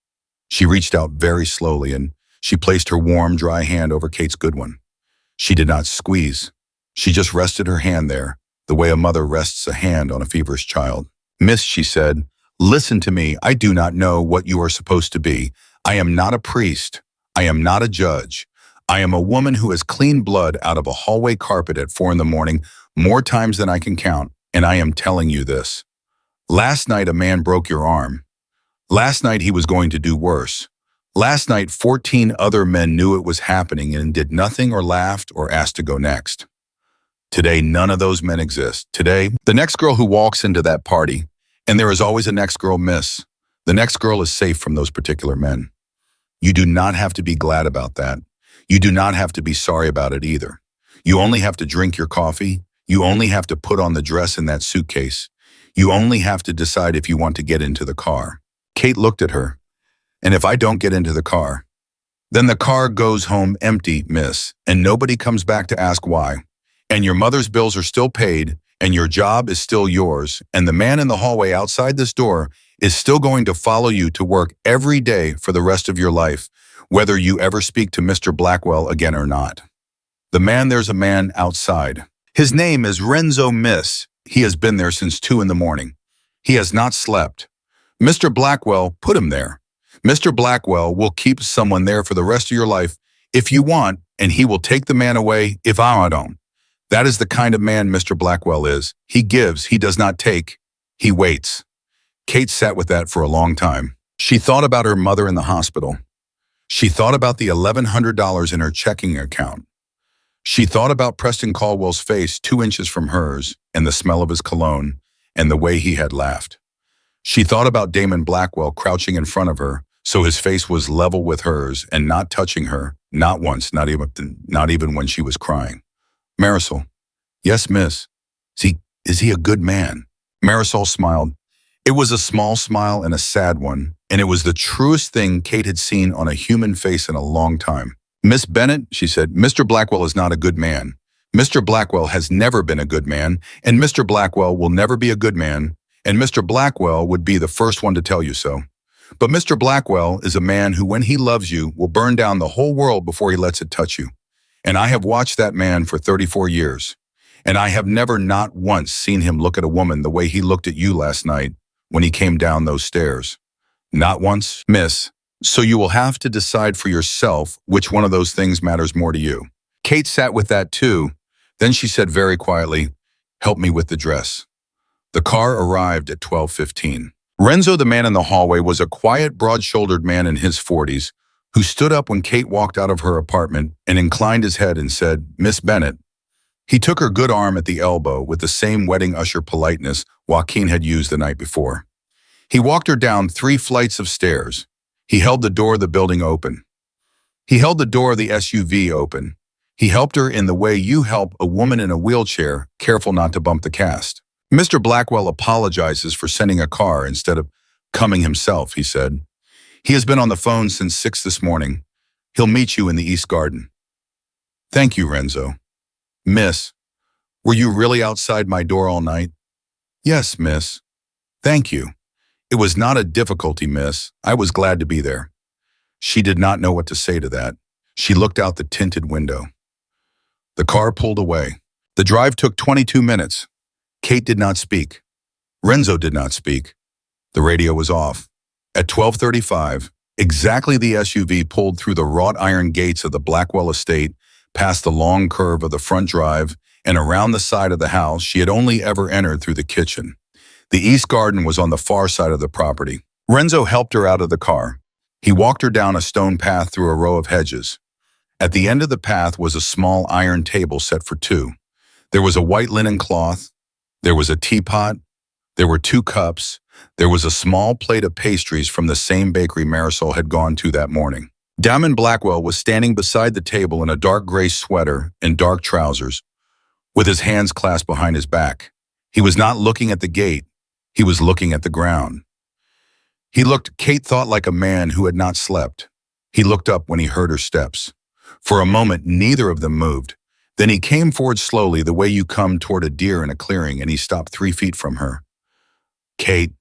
She reached out very slowly and she placed her warm, dry hand over Kate's good one. She did not squeeze. She just rested her hand there, the way a mother rests a hand on a feverish child. "Miss," she said, Listen to me, I do not know what you are supposed to be. I am not a priest. I am not a judge. I am a woman who has cleaned blood out of a hallway carpet at 4 in the morning more times than I can count, and I am telling you this. Last night a man broke your arm. Last night he was going to do worse. Last night 14 other men knew it was happening and did nothing or laughed or asked to go next. Today none of those men exist. Today, the next girl who walks into that party, and there is always a next girl miss. The next girl is safe from those particular men. You do not have to be glad about that. You do not have to be sorry about it either. You only have to drink your coffee. You only have to put on the dress in that suitcase. You only have to decide if you want to get into the car. Kate looked at her. And if I don't get into the car, then the car goes home empty, miss, and nobody comes back to ask why. And your mother's bills are still paid, and your job is still yours, and the man in the hallway outside this door is still going to follow you to work every day for the rest of your life, whether you ever speak to Mr. Blackwell again or not. There's a man outside. His name is Renzo, miss. He has been there since 2 in the morning. He has not slept. Mr. Blackwell put him there. Mr. Blackwell will keep someone there for the rest of your life if you want, and he will take the man away if I don't. That is the kind of man Mr. Blackwell is. He gives, he does not take, he waits. Kate sat with that for a long time. She thought about her mother in the hospital. She thought about the $1,100 in her checking account. She thought about Preston Caldwell's face 2 inches from hers and the smell of his cologne and the way he had laughed. She thought about Damon Blackwell crouching in front of her so his face was level with hers and not touching her, not once, not even when she was crying. Marisol. Yes, miss. Is he a good man? Marisol smiled. It was a small smile and a sad one, and it was the truest thing Kate had seen on a human face in a long time. Miss Bennett, she said, Mr. Blackwell is not a good man. Mr. Blackwell has never been a good man, and Mr. Blackwell will never be a good man, and Mr. Blackwell would be the first one to tell you so. But Mr. Blackwell is a man who, when he loves you, will burn down the whole world before he lets it touch you. And I have watched that man for 34 years, and I have never not once seen him look at a woman the way he looked at you last night when he came down those stairs. Not once, miss. So you will have to decide for yourself which one of those things matters more to you. Kate sat with that too. Then she said very quietly, help me with the dress. The car arrived at 12:15. Renzo, the man in the hallway, was a quiet, broad-shouldered man in his 40s who stood up when Kate walked out of her apartment and inclined his head and said, Miss Bennett. He took her good arm at the elbow with the same wedding usher politeness Joaquin had used the night before. He walked her down 3 flights of stairs. He held the door of the building open. He held the door of the SUV open. He helped her in the way you help a woman in a wheelchair, careful not to bump the cast. Mr. Blackwell apologizes for sending a car instead of coming himself, he said. He has been on the phone since 6 this morning. He'll meet you in the East Garden. Thank you, Renzo. Miss, were you really outside my door all night? Yes, miss. Thank you. It was not a difficulty, miss. I was glad to be there. She did not know what to say to that. She looked out the tinted window. The car pulled away. The drive took 22 minutes. Kate did not speak. Renzo did not speak. The radio was off. At 12:35, exactly the SUV pulled through the wrought iron gates of the Blackwell estate, past the long curve of the front drive, and around the side of the house she had only ever entered through the kitchen. The East Garden was on the far side of the property. Renzo helped her out of the car. He walked her down a stone path through a row of hedges. At the end of the path was a small iron table set for 2. There was a white linen cloth. There was a teapot. There were 2 cups. There was a small plate of pastries from the same bakery Marisol had gone to that morning. Damon Blackwell was standing beside the table in a dark gray sweater and dark trousers, with his hands clasped behind his back. He was not looking at the gate. He was looking at the ground. He looked, Kate thought, like a man who had not slept. He looked up when he heard her steps. For a moment, neither of them moved. Then he came forward slowly, the way you come toward a deer in a clearing, and he stopped 3 feet from her. Kate.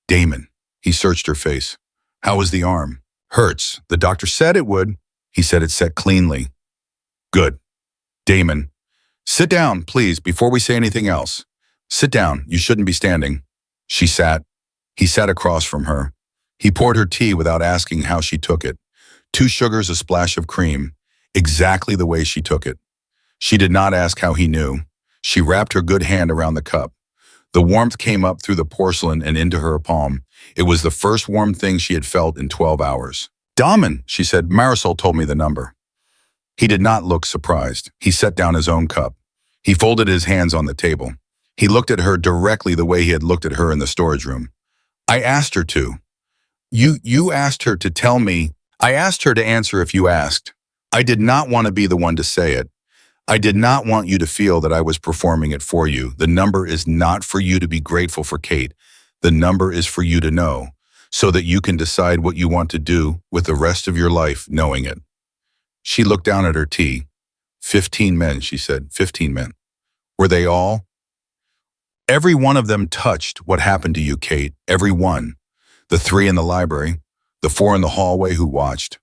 Damon. He searched her face. How was the arm? Hurts. The doctor said it would. He said it set cleanly. Good. Damon. Sit down, please, before we say anything else. Sit down. You shouldn't be standing. She sat. He sat across from her. He poured her tea without asking how she took it. 2 sugars, a splash of cream, exactly the way she took it. She did not ask how he knew. She wrapped her good hand around the cup. The warmth came up through the porcelain and into her palm. It was the first warm thing she had felt in 12 hours. Damon, she said, Marisol told me the number. He did not look surprised. He set down his own cup. He folded his hands on the table. He looked at her directly the way he had looked at her in the storage room. I asked her to. You asked her to tell me. I asked her to answer if you asked. I did not want to be the one to say it. I did not want you to feel that I was performing it for you. The number is not for you to be grateful for Kate. The number is for you to know, so that you can decide what you want to do with the rest of your life knowing it. She looked down at her tea. 15 men, she said, 15 men. Were they all? Every one of them touched what happened to you, Kate, every one. The 3 in the library, the 4 in the hallway who watched,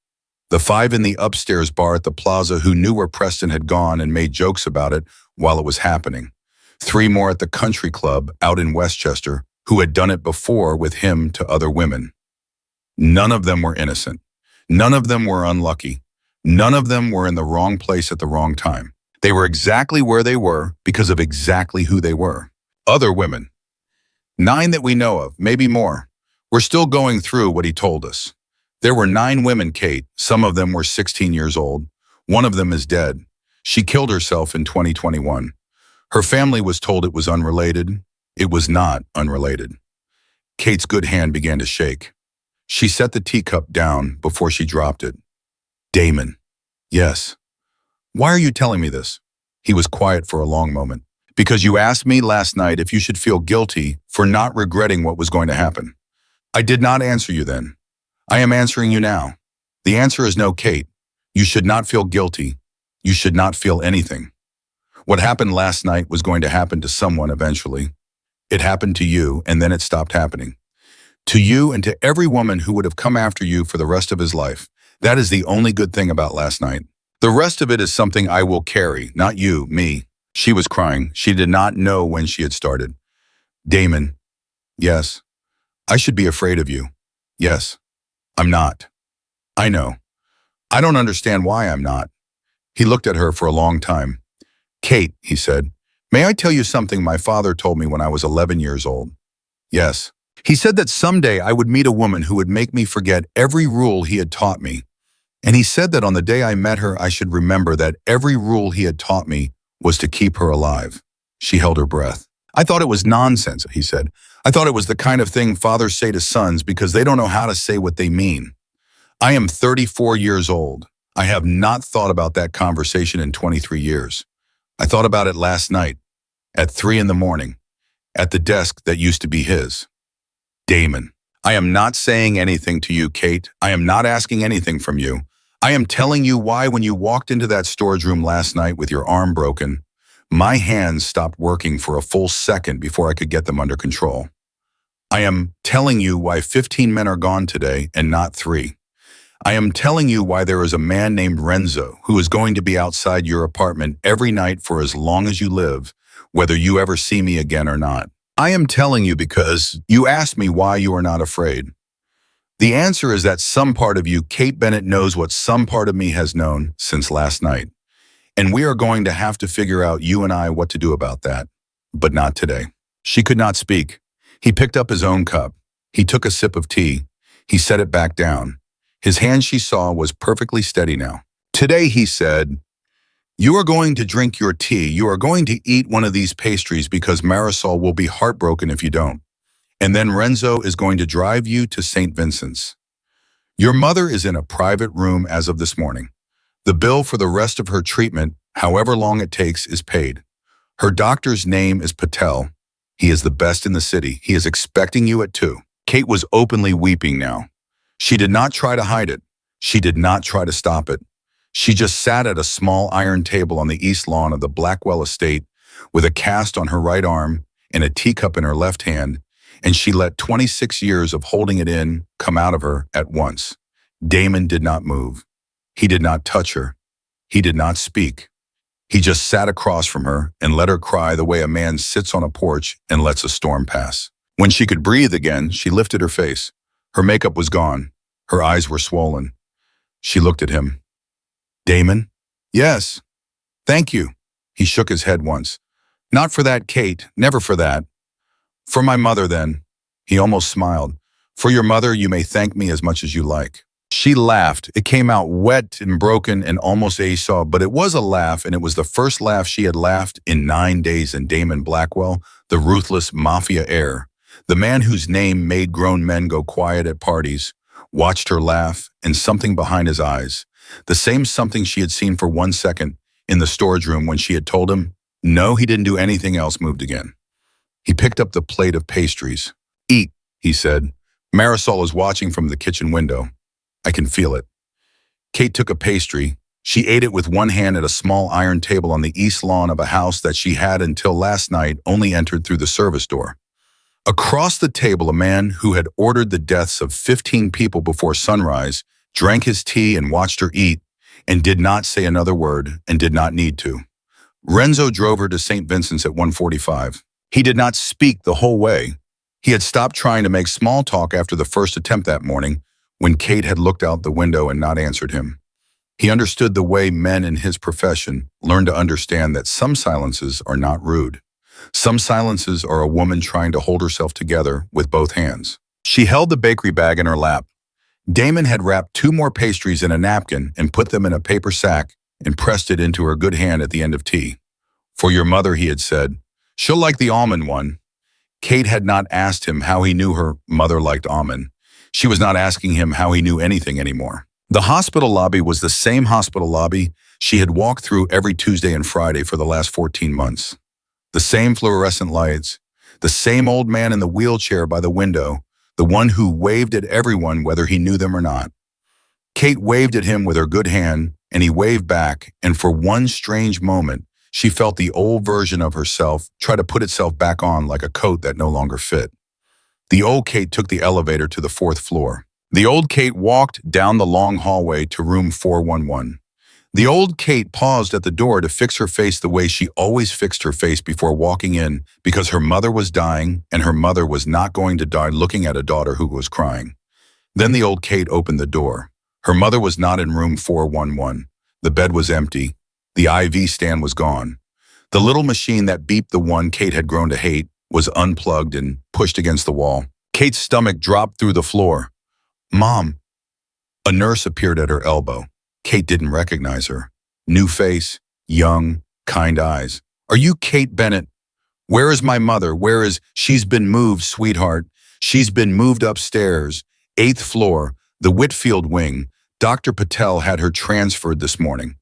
the 5 in the upstairs bar at the plaza who knew where Preston had gone and made jokes about it while it was happening, 3 more at the country club out in Westchester who had done it before with him to other women. None of them were innocent. None of them were unlucky. None of them were in the wrong place at the wrong time. They were exactly where they were because of exactly who they were. Other women. 9 that we know of, maybe more. We're still going through what he told us. There were 9 women, Kate. Some of them were 16 years old. One of them is dead. She killed herself in 2021. Her family was told it was unrelated. It was not unrelated. Kate's good hand began to shake. She set the teacup down before she dropped it. Damon. Yes. Why are you telling me this? He was quiet for a long moment. Because you asked me last night if you should feel guilty for not regretting what was going to happen. I did not answer you then. I am answering you now. The answer is no, Kate. You should not feel guilty. You should not feel anything. What happened last night was going to happen to someone eventually. It happened to you, and then it stopped happening. To you and to every woman who would have come after you for the rest of his life. That is the only good thing about last night. The rest of it is something I will carry, not you, me. She was crying. She did not know when she had started. Damon. Yes. I should be afraid of you. Yes. I'm not. I know. I don't understand why I'm not. He looked at her for a long time. Kate, he said, may I tell you something my father told me when I was 11 years old? Yes. He said that someday I would meet a woman who would make me forget every rule he had taught me. And he said that on the day I met her, I should remember that every rule he had taught me was to keep her alive. She held her breath. I thought it was nonsense, he said. I thought it was the kind of thing fathers say to sons because they don't know how to say what they mean. I am 34 years old. I have not thought about that conversation in 23 years. I thought about it last night, at 3 in the morning, at the desk that used to be his. Damon, I am not saying anything to you, Kate. I am not asking anything from you. I am telling you why when you walked into that storage room last night with your arm broken, my hands stopped working for a full second before I could get them under control. I am telling you why 15 men are gone today and not 3. I am telling you why there is a man named Renzo who is going to be outside your apartment every night for as long as you live, whether you ever see me again or not. I am telling you because you asked me why you are not afraid. The answer is that some part of you, Kate Bennett, knows what some part of me has known since last night. And we are going to have to figure out, you and I, what to do about that. But not today. She could not speak. He picked up his own cup. He took a sip of tea. He set it back down. His hand, she saw, was perfectly steady now. Today, he said, you are going to drink your tea. You are going to eat one of these pastries because Marisol will be heartbroken if you don't. And then Renzo is going to drive you to St. Vincent's. Your mother is in a private room as of this morning. The bill for the rest of her treatment, however long it takes, is paid. Her doctor's name is Patel. He is the best in the city. He is expecting you at 2. Kate was openly weeping now. She did not try to hide it. She did not try to stop it. She just sat at a small iron table on the east lawn of the Blackwell estate with a cast on her right arm and a teacup in her left hand, and she let 26 years of holding it in come out of her at once. Damon did not move. He did not touch her. He did not speak. He just sat across from her and let her cry the way a man sits on a porch and lets a storm pass. When she could breathe again, she lifted her face. Her makeup was gone. Her eyes were swollen. She looked at him. Damon? Yes. Thank you. He shook his head once. Not for that, Kate. Never for that. For my mother, then. He almost smiled. For your mother, you may thank me as much as you like. She laughed. It came out wet and broken and almost Esau, but it was a laugh, and it was the first laugh she had laughed in 9 days. And Damon Blackwell, the ruthless Mafia heir, the man whose name made grown men go quiet at parties, watched her laugh, and something behind his eyes, the same something she had seen for 1 second in the storage room when she had told him, no, he didn't do anything else, moved again. He picked up the plate of pastries. Eat, he said. Marisol is watching from the kitchen window. I can feel it. Kate took a pastry. She ate it with one hand at a small iron table on the east lawn of a house that she had until last night only entered through the service door. Across the table, a man who had ordered the deaths of 15 people before sunrise drank his tea and watched her eat and did not say another word and did not need to. Renzo drove her to St. Vincent's at 1:45. He did not speak the whole way. He had stopped trying to make small talk after the first attempt that morning when Kate had looked out the window and not answered him. He understood the way men in his profession learn to understand that some silences are not rude. Some silences are a woman trying to hold herself together with both hands. She held the bakery bag in her lap. Damon had wrapped 2 more pastries in a napkin and put them in a paper sack and pressed it into her good hand at the end of tea. For your mother, he had said. She'll like the almond one. Kate had not asked him how he knew her mother liked almond. She was not asking him how he knew anything anymore. The hospital lobby was the same hospital lobby she had walked through every Tuesday and Friday for the last 14 months. The same fluorescent lights, the same old man in the wheelchair by the window, the one who waved at everyone whether he knew them or not. Kate waved at him with her good hand, and he waved back, and for one strange moment, she felt the old version of herself try to put itself back on like a coat that no longer fit. The old Kate took the elevator to the 4th floor. The old Kate walked down the long hallway to room 411. The old Kate paused at the door to fix her face the way she always fixed her face before walking in, because her mother was dying and her mother was not going to die looking at a daughter who was crying. Then the old Kate opened the door. Her mother was not in room 411. The bed was empty. The IV stand was gone. The little machine that beeped the one Kate had grown to hate was unplugged and pushed against the wall. Kate's stomach dropped through the floor. Mom. A nurse appeared at her elbow. Kate didn't recognize her. New face, young, kind eyes. Are you Kate Bennett? Where is my mother? Where is... She's been moved, sweetheart. She's been moved upstairs. 8th floor, the Whitfield wing. Dr. Patel had her transferred this morning.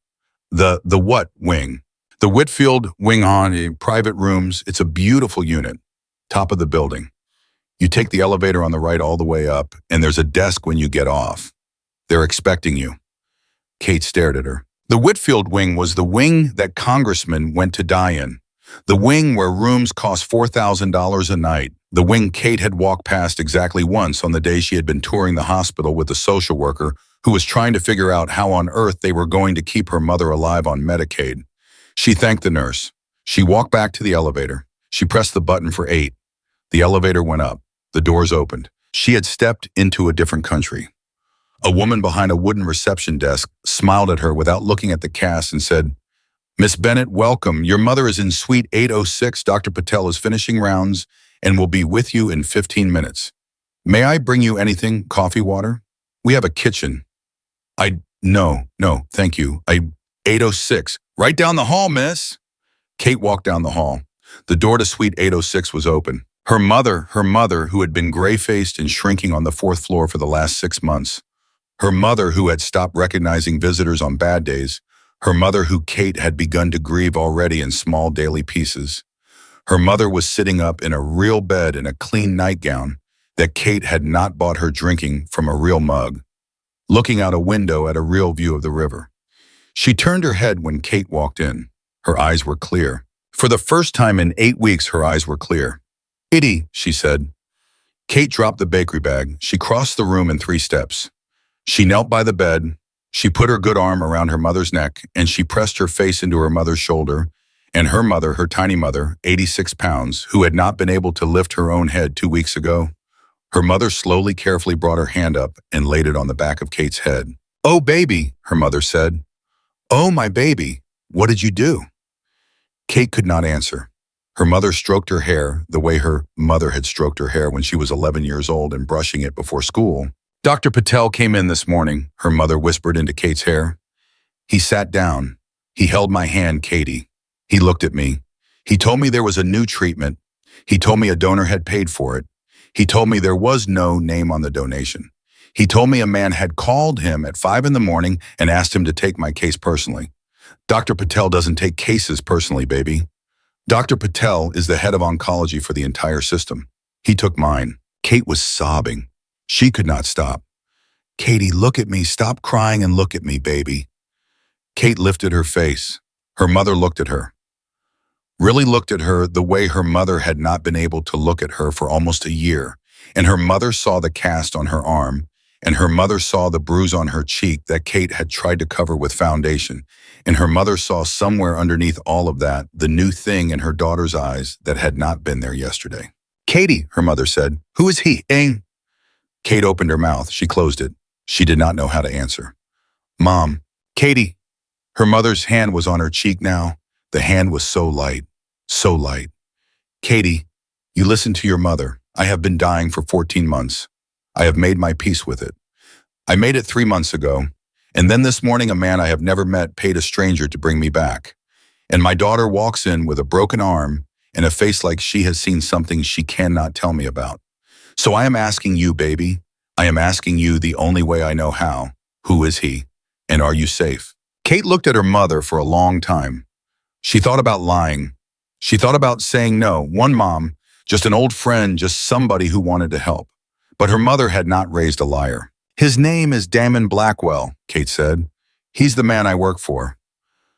The what wing? The Whitfield wing on private rooms. It's a beautiful unit. Top of the building. You take the elevator on the right all the way up, and there's a desk when you get off. They're expecting you. Kate stared at her. The Whitfield wing was the wing that congressmen went to die in. The wing where rooms cost $4,000 a night. The wing Kate had walked past exactly once on the day she had been touring the hospital with the social worker who was trying to figure out how on earth they were going to keep her mother alive on Medicaid. She thanked the nurse. She walked back to the elevator. She pressed the button for 8. The elevator went up. The doors opened. She had stepped into a different country. A woman behind a wooden reception desk smiled at her without looking at the cast and said, Miss Bennett, welcome. Your mother is in suite 806. Dr. Patel is finishing rounds and will be with you in 15 minutes. May I bring you anything? Coffee, water? We have a kitchen. No, thank you. 806. Right down the hall, miss. Kate walked down the hall. The door to suite 806 was open. Her mother, who had been gray-faced and shrinking on the 4th floor for the last 6 months. Her mother, who had stopped recognizing visitors on bad days. Her mother, who Kate had begun to grieve already in small daily pieces. Her mother was sitting up in a real bed in a clean nightgown that Kate had not bought her drinking from a real mug, looking out a window at a real view of the river. She turned her head when Kate walked in. Her eyes were clear. For the first time in 8 weeks, her eyes were clear. Itty, she said. Kate dropped the bakery bag. She crossed the room in 3 steps. She knelt by the bed. She put her good arm around her mother's neck, and she pressed her face into her mother's shoulder, And her mother, her tiny mother, 86 pounds, who had not been able to lift her own head 2 weeks ago. Her mother slowly, carefully brought her hand up and laid it on the back of Kate's head. "Oh, baby," her mother said. "Oh, my baby, what did you do?" Kate could not answer. Her mother stroked her hair the way her mother had stroked her hair when she was 11 years old and brushing it before school. "Dr. Patel came in this morning," her mother whispered into Kate's hair. "He sat down. He held my hand, Katie. He looked at me. He told me there was a new treatment. He told me a donor had paid for it. He told me there was no name on the donation. He told me a man had called him at 5 in the morning and asked him to take my case personally. Dr. Patel doesn't take cases personally, baby. Dr. Patel is the head of oncology for the entire system. He took mine." Kate was sobbing. She could not stop. "Katie, look at me. Stop crying and look at me, baby." Kate lifted her face. Her mother looked at her. Really looked at her the way her mother had not been able to look at her for almost a year. And her mother saw the cast on her arm, and her mother saw the bruise on her cheek that Kate had tried to cover with foundation. And her mother saw somewhere underneath all of that the new thing in her daughter's eyes that had not been there yesterday. "Katie," her mother said, "who is he, eh?" Kate opened her mouth. She closed it. She did not know how to answer. "Mom." "Katie." Her mother's hand was on her cheek now. The hand was so light, so light. "Katie, you listen to your mother. I have been dying for 14 months. I have made my peace with it. I made it 3 months ago. And then this morning a man I have never met paid a stranger to bring me back. And my daughter walks in with a broken arm and a face like she has seen something she cannot tell me about. So I am asking you, baby. I am asking you the only way I know how. Who is he? And are you safe?" Kate looked at her mother for a long time. She thought about lying. She thought about saying no, one mom, just an old friend, just somebody who wanted to help. But her mother had not raised a liar. "His name is Damon Blackwell," Kate said. "He's the man I work for.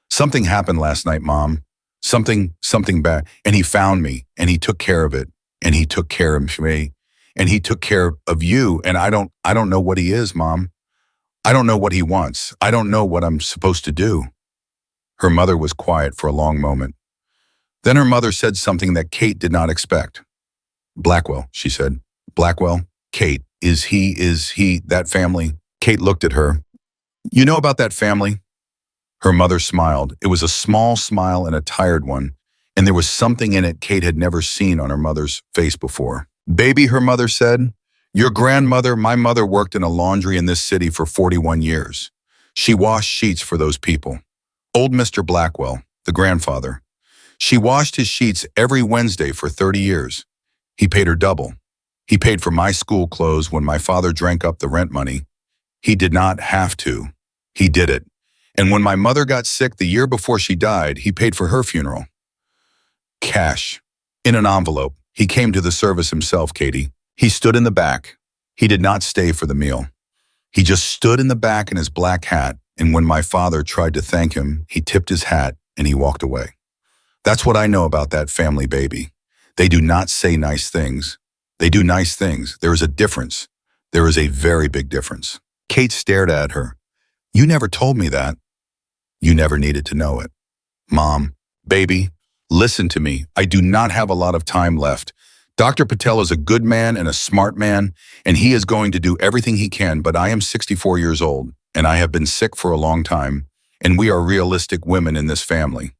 Something happened last night, Mom. Something bad. And he found me, and he took care of it, and he took care of me, and he took care of you, and I don't know what he is, Mom. I don't know what he wants. I don't know what I'm supposed to do." Her mother was quiet for a long moment. Then her mother said something that Kate did not expect. "Blackwell," she said. "Blackwell? Kate, is he, that family?" Kate looked at her. "You know about that family?" Her mother smiled. It was a small smile and a tired one, and there was something in it Kate had never seen on her mother's face before. "Baby," her mother said, "your grandmother, my mother worked in a laundry in this city for 41 years. She washed sheets for those people. Old Mr. Blackwell, the grandfather. She washed his sheets every Wednesday for 30 years. He paid her double. He paid for my school clothes when my father drank up the rent money. He did not have to. He did it. And when my mother got sick the year before she died, he paid for her funeral. Cash. In an envelope. He came to the service himself, Katie. He stood in the back. He did not stay for the meal. He just stood in the back in his black hat, and when my father tried to thank him, he tipped his hat and he walked away. That's what I know about that family, baby. They do not say nice things. They do nice things. There is a difference. There is a very big difference." Kate stared at her. "You never told me that." "You never needed to know it." "Mom, baby, listen to me. I do not have a lot of time left. Dr. Patel is a good man and a smart man, and he is going to do everything he can, but I am 64 years old, and I have been sick for a long time, and we are realistic women in this family.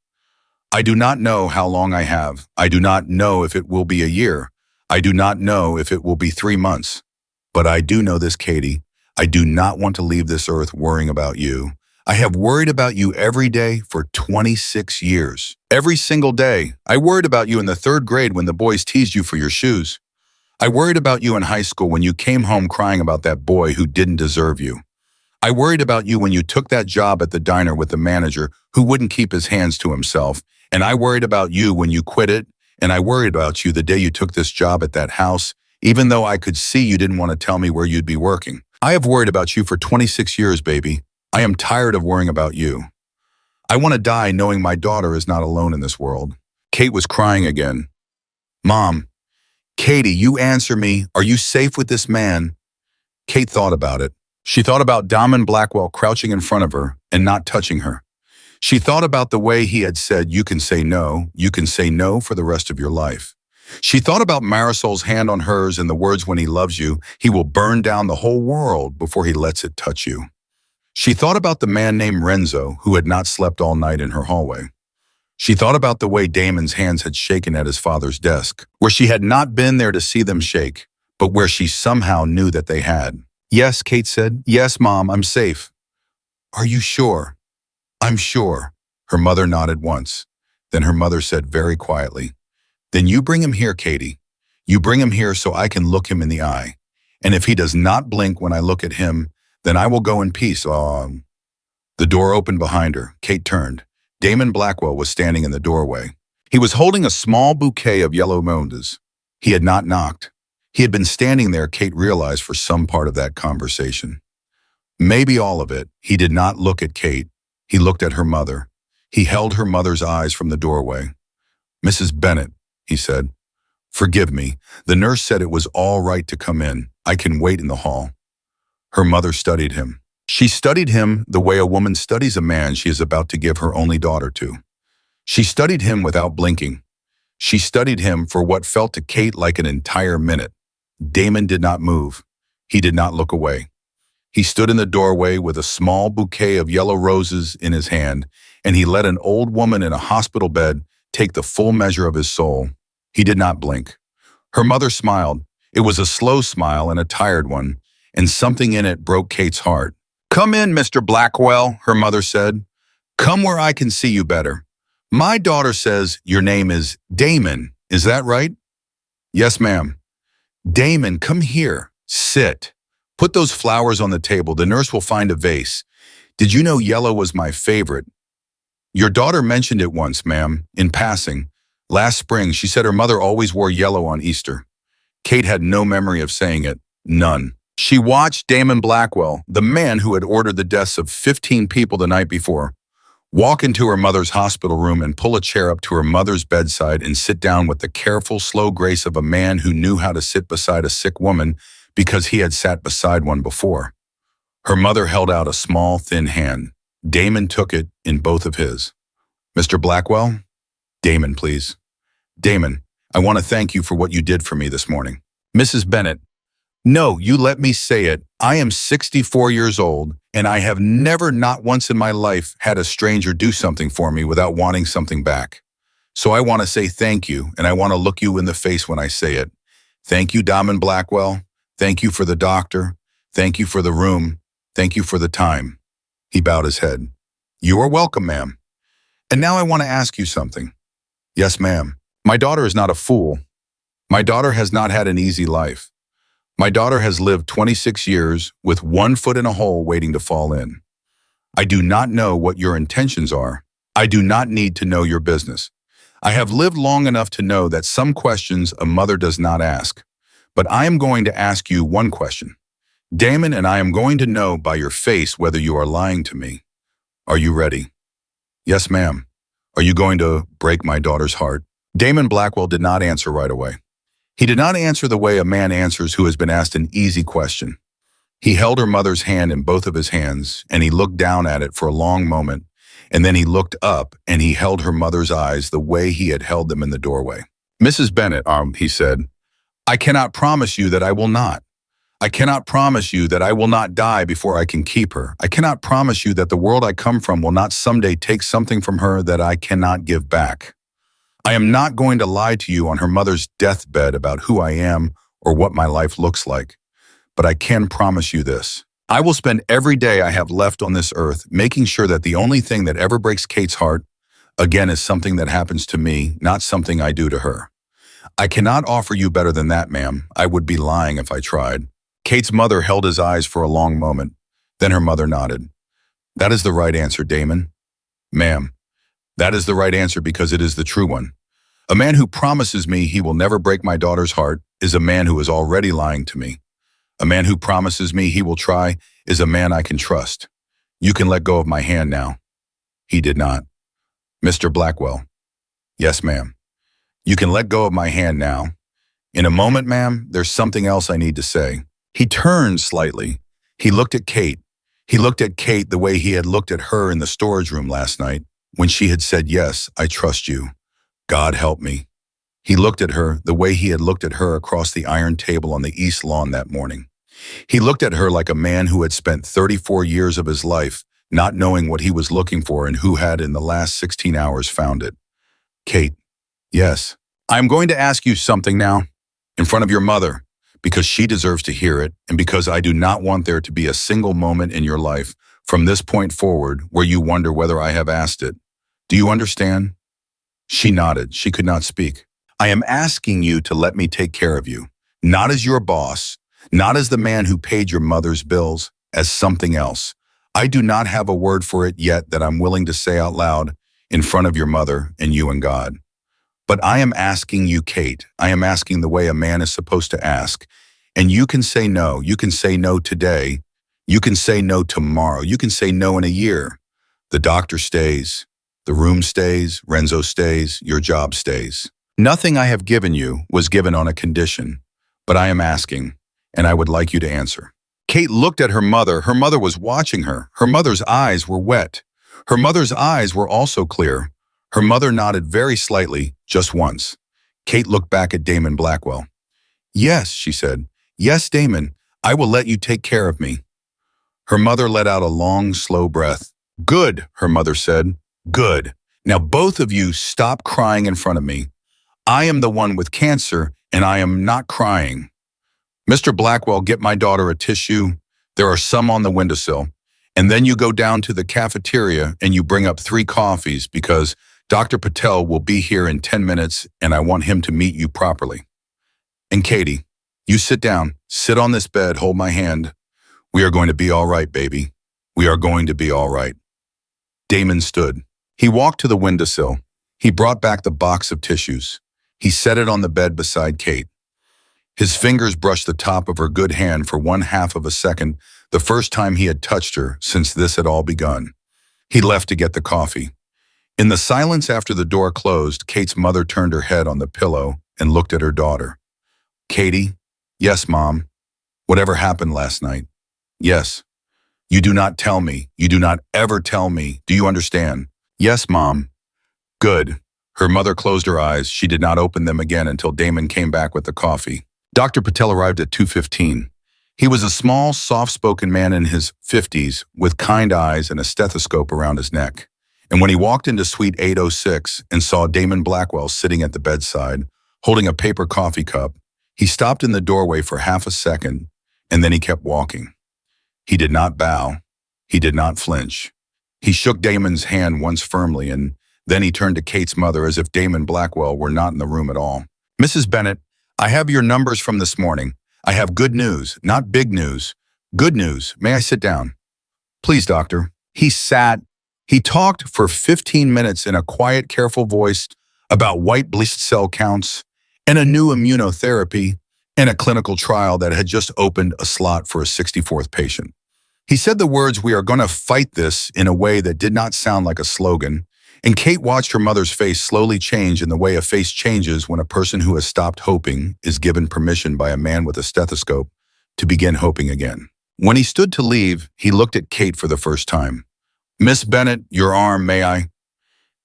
I do not know how long I have. I do not know if it will be a year. I do not know if it will be 3 months. But I do know this, Katie. I do not want to leave this earth worrying about you. I have worried about you every day for 26 years. Every single day. I worried about you in the 3rd grade when the boys teased you for your shoes. I worried about you in high school when you came home crying about that boy who didn't deserve you. I worried about you when you took that job at the diner with the manager who wouldn't keep his hands to himself. And I worried about you when you quit it. And I worried about you the day you took this job at that house, even though I could see you didn't want to tell me where you'd be working. I have worried about you for 26 years, baby. I am tired of worrying about you. I want to die knowing my daughter is not alone in this world." Kate was crying again. "Mom, Katie, you answer me. Are you safe with this man?" Kate thought about it. She thought about Damon Blackwell crouching in front of her and not touching her. She thought about the way he had said, you can say no for the rest of your life. She thought about Marisol's hand on hers and the words, when he loves you, he will burn down the whole world before he lets it touch you. She thought about the man named Renzo who had not slept all night in her hallway. She thought about the way Damon's hands had shaken at his father's desk, where she had not been there to see them shake, but where she somehow knew that they had. Yes, Kate said. Yes, Mom, I'm safe. Are you sure? I'm sure. Her mother nodded once. Then her mother said very quietly, then you bring him here, Katie. You bring him here so I can look him in the eye. And if he does not blink when I look at him, then I will go in peace. The door opened behind her. Kate turned. Damon Blackwell was standing in the doorway. He was holding a small bouquet of yellow roses. He had not knocked. He had been standing there, Kate realized, for some part of that conversation. Maybe all of it. He did not look at Kate. He looked at her mother. He held her mother's eyes from the doorway. Mrs. Bennett, he said. Forgive me. The nurse said it was all right to come in. I can wait in the hall. Her mother studied him. She studied him the way a woman studies a man she is about to give her only daughter to. She studied him without blinking. She studied him for what felt to Kate like an entire minute. Damon did not move. He did not look away. He stood in the doorway with a small bouquet of yellow roses in his hand, and he let an old woman in a hospital bed take the full measure of his soul. He did not blink. Her mother smiled. It was a slow smile and a tired one, and something in it broke Kate's heart. Come in, Mr. Blackwell, her mother said. Come where I can see you better. My daughter says your name is Damon. Is that right? Yes, ma'am. Damon, come here. Sit. Put those flowers on the table. The nurse will find a vase. Did you know yellow was my favorite? Your daughter mentioned it once, ma'am, in passing. Last spring, she said her mother always wore yellow on Easter. Kate had no memory of saying it. None. She watched Damon Blackwell, the man who had ordered the deaths of 15 people the night before, walk into her mother's hospital room and pull a chair up to her mother's bedside and sit down with the careful, slow grace of a man who knew how to sit beside a sick woman because he had sat beside one before. Her mother held out a small, thin hand. Damon took it in both of his. Mr. Blackwell? Damon, please. Damon, I want to thank you for what you did for me this morning. Mrs. Bennett, no, you let me say it. I am 64 years old, and I have never, not once in my life, had a stranger do something for me without wanting something back. So I want to say thank you, and I want to look you in the face when I say it. Thank you, Damon Blackwell. Thank you for the doctor. Thank you for the room. Thank you for the time. He bowed his head. You are welcome, ma'am. And now I want to ask you something. Yes, ma'am. My daughter is not a fool. My daughter has not had an easy life. My daughter has lived 26 years with one foot in a hole waiting to fall in. I do not know what your intentions are. I do not need to know your business. I have lived long enough to know that some questions a mother does not ask. But I am going to ask you one question. Damon, and I am going to know by your face whether you are lying to me. Are you ready? Yes, ma'am. Are you going to break my daughter's heart? Damon Blackwell did not answer right away. He did not answer the way a man answers who has been asked an easy question. He held her mother's hand in both of his hands, and he looked down at it for a long moment, and then he looked up, and he held her mother's eyes the way he had held them in the doorway. Mrs. Bennett, he said, I cannot promise you that I will not. I cannot promise you that I will not die before I can keep her. I cannot promise you that the world I come from will not someday take something from her that I cannot give back. I am not going to lie to you on her mother's deathbed about who I am or what my life looks like. But I can promise you this. I will spend every day I have left on this earth making sure that the only thing that ever breaks Kate's heart, again, is something that happens to me, not something I do to her. I cannot offer you better than that, ma'am. I would be lying if I tried. Kate's mother held his eyes for a long moment. Then her mother nodded. That is the right answer, Damon. Ma'am, that is the right answer because it is the true one. A man who promises me he will never break my daughter's heart is a man who is already lying to me. A man who promises me he will try is a man I can trust. You can let go of my hand now. He did not. Mr. Blackwell. Yes, ma'am. You can let go of my hand now. In a moment, ma'am, there's something else I need to say. He turned slightly. He looked at Kate. He looked at Kate the way he had looked at her in the storage room last night, when she had said, "Yes, I trust you. God help me." He looked at her the way he had looked at her across the iron table on the east lawn that morning. He looked at her like a man who had spent 34 years of his life not knowing what he was looking for and who had in the last 16 hours found it. "Kate, yes. I'm going to ask you something now, in front of your mother, because she deserves to hear it and because I do not want there to be a single moment in your life from this point forward where you wonder whether I have asked it. Do you understand?" She nodded. She could not speak. "I am asking you to let me take care of you, not as your boss, not as the man who paid your mother's bills, as something else. I do not have a word for it yet that I'm willing to say out loud in front of your mother and you and God. But I am asking you, Kate. I am asking the way a man is supposed to ask. And you can say no. You can say no today. You can say no tomorrow. You can say no in a year. The doctor stays. The room stays. Renzo stays. Your job stays. Nothing I have given you was given on a condition. But I am asking, and I would like you to answer." Kate looked at her mother. Her mother was watching her. Her mother's eyes were wet. Her mother's eyes were also clear. Her mother nodded very slightly, just once. Kate looked back at Damon Blackwell. "Yes," she said. "Yes, Damon, I will let you take care of me." Her mother let out a long, slow breath. "Good," her mother said. "Good. Now both of you stop crying in front of me. I am the one with cancer, and I am not crying. Mr. Blackwell, get my daughter a tissue. There are some on the windowsill. And then you go down to the cafeteria and you bring up 3 coffees because Dr. Patel will be here in 10 minutes and I want him to meet you properly. And Katie, you sit down, sit on this bed, hold my hand. We are going to be all right, baby. We are going to be all right." Damon stood. He walked to the windowsill. He brought back the box of tissues. He set it on the bed beside Kate. His fingers brushed the top of her good hand for 1/2 of a second, the first time he had touched her since this had all begun. He left to get the coffee. In the silence after the door closed, Kate's mother turned her head on the pillow and looked at her daughter. "Katie?" "Yes, Mom." "Whatever happened last night?" "Yes." "You do not tell me. You do not ever tell me. Do you understand?" "Yes, Mom." "Good." Her mother closed her eyes. She did not open them again until Damon came back with the coffee. Dr. Patel arrived at 2:15. He was a small, soft-spoken man in his 50s with kind eyes and a stethoscope around his neck. And when he walked into suite 806 and saw Damon Blackwell sitting at the bedside, holding a paper coffee cup, he stopped in the doorway for 1/2 a second, and then he kept walking. He did not bow. He did not flinch. He shook Damon's hand once firmly, and then he turned to Kate's mother as if Damon Blackwell were not in the room at all. "Mrs. Bennett, I have your numbers from this morning. I have good news, not big news. Good news. May I sit down?" "Please, doctor." He sat. He talked for 15 minutes in a quiet, careful voice about white blood cell counts and a new immunotherapy and a clinical trial that had just opened a slot for a 64th patient. He said the words, "We are going to fight this," in a way that did not sound like a slogan, and Kate watched her mother's face slowly change in the way a face changes when a person who has stopped hoping is given permission by a man with a stethoscope to begin hoping again. When he stood to leave, he looked at Kate for the first time. "Miss Bennett, your arm, may I?"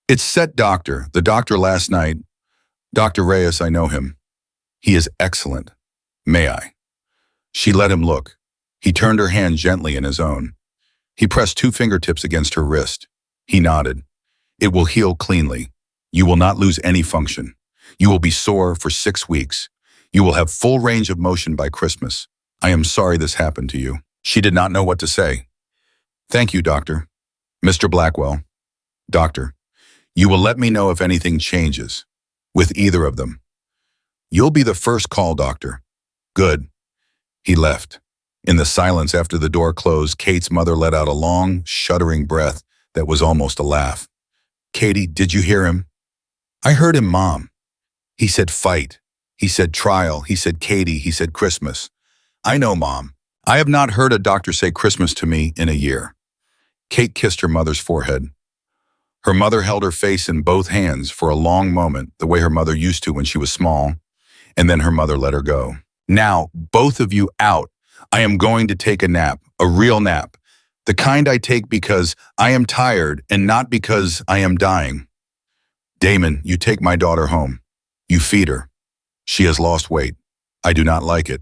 "It's set, doctor. The doctor last night. Dr. Reyes, I know him. He is excellent. May I?" She let him look. He turned her hand gently in his own. He pressed 2 fingertips against her wrist. He nodded. "It will heal cleanly. You will not lose any function. You will be sore for 6 weeks. You will have full range of motion by Christmas. I am sorry this happened to you." She did not know what to say. "Thank you, doctor." "Mr. Blackwell." "Doctor, you will let me know if anything changes. With either of them. You'll be the first call, doctor." "Good." He left. In the silence after the door closed, Kate's mother let out a long, shuddering breath that was almost a laugh. "Katie, did you hear him?" "I heard him, Mom. He said fight. He said trial. He said Katie. He said Christmas." "I know, Mom. I have not heard a doctor say Christmas to me in a year." Kate kissed her mother's forehead. Her mother held her face in both hands for a long moment, the way her mother used to when she was small, and then her mother let her go. "Now, both of you out. I am going to take a nap, a real nap. The kind I take because I am tired and not because I am dying. Damon, you take my daughter home. You feed her. She has lost weight. I do not like it.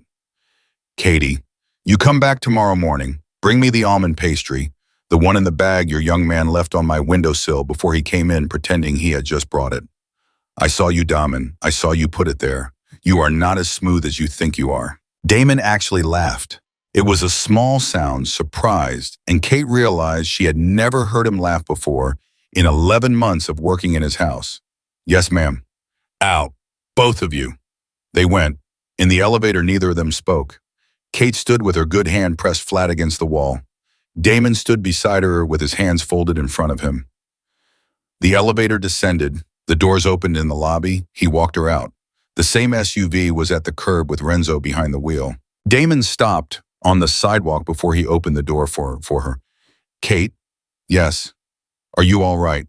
Katie, you come back tomorrow morning. Bring me the almond pastry, the one in the bag your young man left on my windowsill before he came in pretending he had just brought it. I saw you, Damon. I saw you put it there. You are not as smooth as you think you are. Damon actually laughed. It was a small sound, surprised, and Kate realized she had never heard him laugh before in 11 months of working in his house. Yes, ma'am. Out. Both of you. They went. In the elevator, neither of them spoke. Kate stood with her good hand pressed flat against the wall. Damon stood beside her with his hands folded in front of him. The elevator descended. The doors opened in the lobby. He walked her out. The same SUV was at the curb with Renzo behind the wheel. Damon stopped on the sidewalk before he opened the door for her. Kate? Yes. Are you all right?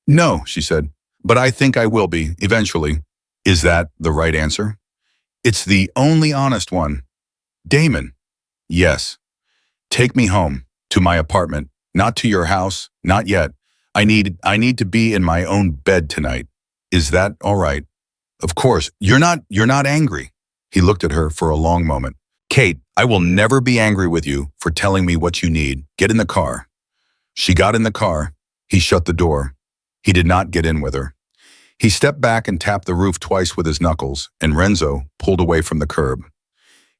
No, she said, but I think I will be, eventually. Is that the right answer? It's the only honest one. Damon? Yes. Take me home, to my apartment, not to your house, not yet. I need to be in my own bed tonight. Is that all right? Of course, you're not angry. He looked at her for a long moment. Kate, I will never be angry with you for telling me what you need. Get in the car. She got in the car. He shut the door. He did not get in with her. He stepped back and tapped the roof twice with his knuckles, and Renzo pulled away from the curb.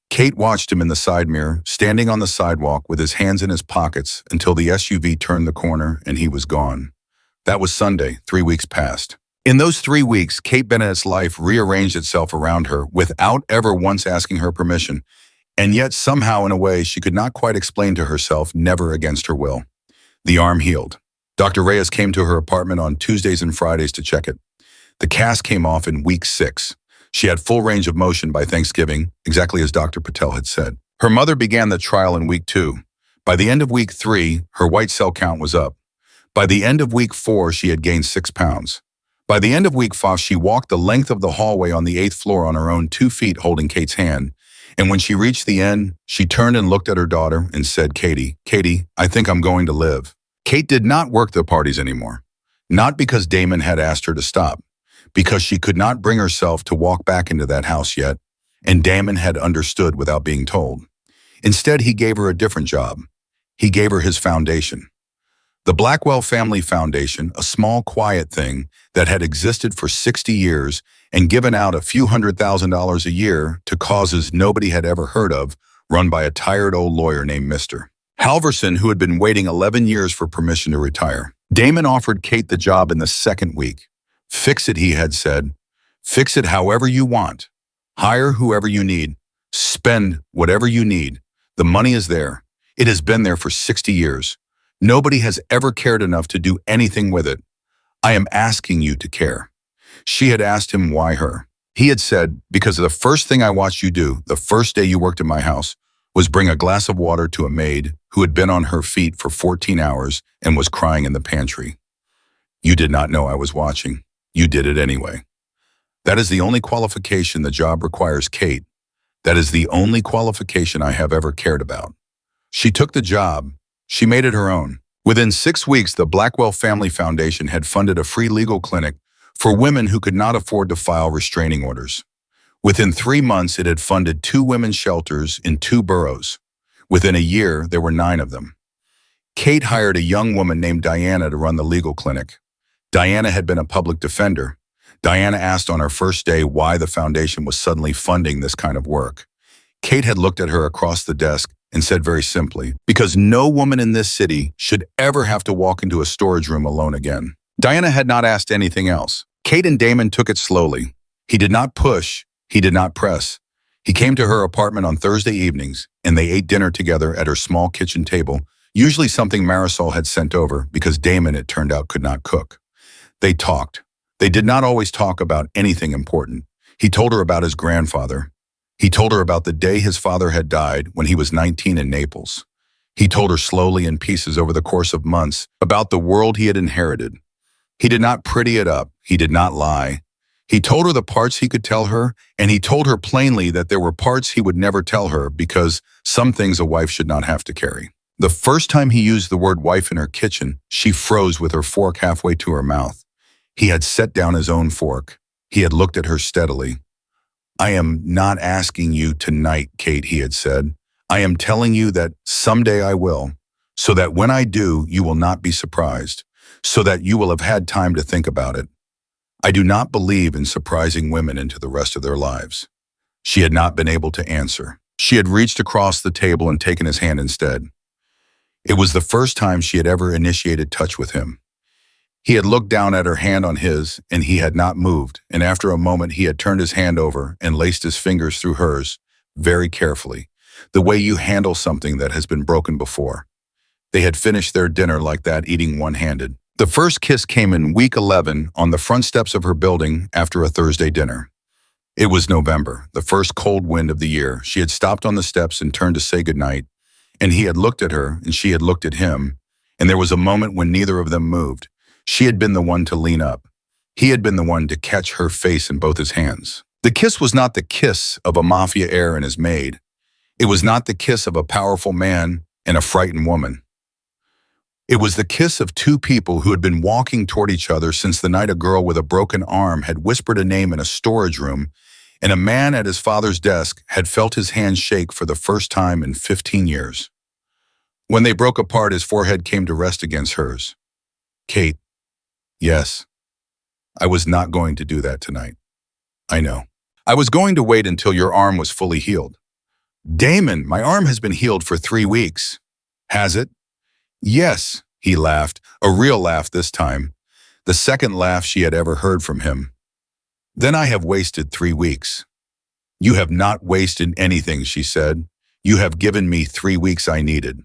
Kate watched him in the side mirror, standing on the sidewalk with his hands in his pockets until the SUV turned the corner and he was gone. That was Sunday, 3 weeks passed. In those 3 weeks, Kate Bennett's life rearranged itself around her without ever once asking her permission, and yet somehow in a way she could not quite explain to herself, never against her will. The arm healed. Dr. Reyes came to her apartment on Tuesdays and Fridays to check it. The cast came off in week 6. She had full range of motion by Thanksgiving, exactly as Dr. Patel had said. Her mother began the trial in week 2. By the end of week 3, her white cell count was up. By the end of week 4, she had gained 6 pounds. By the end of week 5, she walked the length of the hallway on the 8th floor on her own 2 feet holding Kate's hand. And when she reached the end, she turned and looked at her daughter and said, Katie, I think I'm going to live. Kate did not work the parties anymore. Not because Damon had asked her to stop, because she could not bring herself to walk back into that house yet, and Damon had understood without being told. Instead, he gave her a different job. He gave her his foundation. The Blackwell Family Foundation, a small, quiet thing that had existed for 60 years and given out a few $100,000 a year to causes nobody had ever heard of, run by a tired old lawyer named Mr. Halverson, who had been waiting 11 years for permission to retire. Damon offered Kate the job in the 2nd week. Fix it, he had said. Fix it however you want. Hire whoever you need. Spend whatever you need. The money is there. It has been there for 60 years. Nobody has ever cared enough to do anything with it. I am asking you to care. She had asked him why her. He had said, because the first thing I watched you do, the first day you worked in my house, was bring a glass of water to a maid who had been on her feet for 14 hours and was crying in the pantry. You did not know I was watching. You did it anyway. That is the only qualification the job requires, Kate. That is the only qualification I have ever cared about. She took the job. She made it her own. Within 6 weeks, the Blackwell Family Foundation had funded a free legal clinic for women who could not afford to file restraining orders. Within 3 months, it had funded 2 women's shelters in 2 boroughs. Within a year, there were 9 of them. Kate hired a young woman named Diana to run the legal clinic. Diana had been a public defender. Diana asked on her first day why the foundation was suddenly funding this kind of work. Kate had looked at her across the desk and said very simply, because no woman in this city should ever have to walk into a storage room alone again. Diana had not asked anything else. Kate and Damon took it slowly. He did not push. He did not press. He came to her apartment on Thursday evenings, and they ate dinner together at her small kitchen table, usually something Marisol had sent over because Damon, it turned out, could not cook. They talked. They did not always talk about anything important. He told her about his grandfather. He told her about the day his father had died when he was 19 in Naples. He told her slowly in pieces over the course of months about the world he had inherited. He did not pretty it up. He did not lie. He told her the parts he could tell her, and he told her plainly that there were parts he would never tell her because some things a wife should not have to carry. The first time he used the word wife in her kitchen, she froze with her fork halfway to her mouth. He had set down his own fork. He had looked at her steadily. I am not asking you tonight, Kate, he had said. I am telling you that someday I will, so that when I do, you will not be surprised, so that you will have had time to think about it. I do not believe in surprising women into the rest of their lives. She had not been able to answer. She had reached across the table and taken his hand instead. It was the first time she had ever initiated touch with him. He had looked down at her hand on his, and he had not moved, and after a moment he had turned his hand over and laced his fingers through hers, very carefully, the way you handle something that has been broken before. They had finished their dinner like that, eating one-handed. The first kiss came in week 11 on the front steps of her building after a Thursday dinner. It was November, the first cold wind of the year. She had stopped on the steps and turned to say goodnight, and he had looked at her and she had looked at him, and there was a moment when neither of them moved. She had been the one to lean up. He had been the one to catch her face in both his hands. The kiss was not the kiss of a Mafia heir and his maid. It was not the kiss of a powerful man and a frightened woman. It was the kiss of two people who had been walking toward each other since the night a girl with a broken arm had whispered a name in a storage room, and a man at his father's desk had felt his hand shake for the first time in 15 years. When they broke apart, his forehead came to rest against hers. Kate, yes, I was not going to do that tonight. I know. I was going to wait until your arm was fully healed. Damon, my arm has been healed for 3 weeks. Has it? Yes, he laughed, a real laugh this time, the second laugh she had ever heard from him. Then I have wasted 3 weeks. You have not wasted anything, she said. You have given me 3 weeks I needed.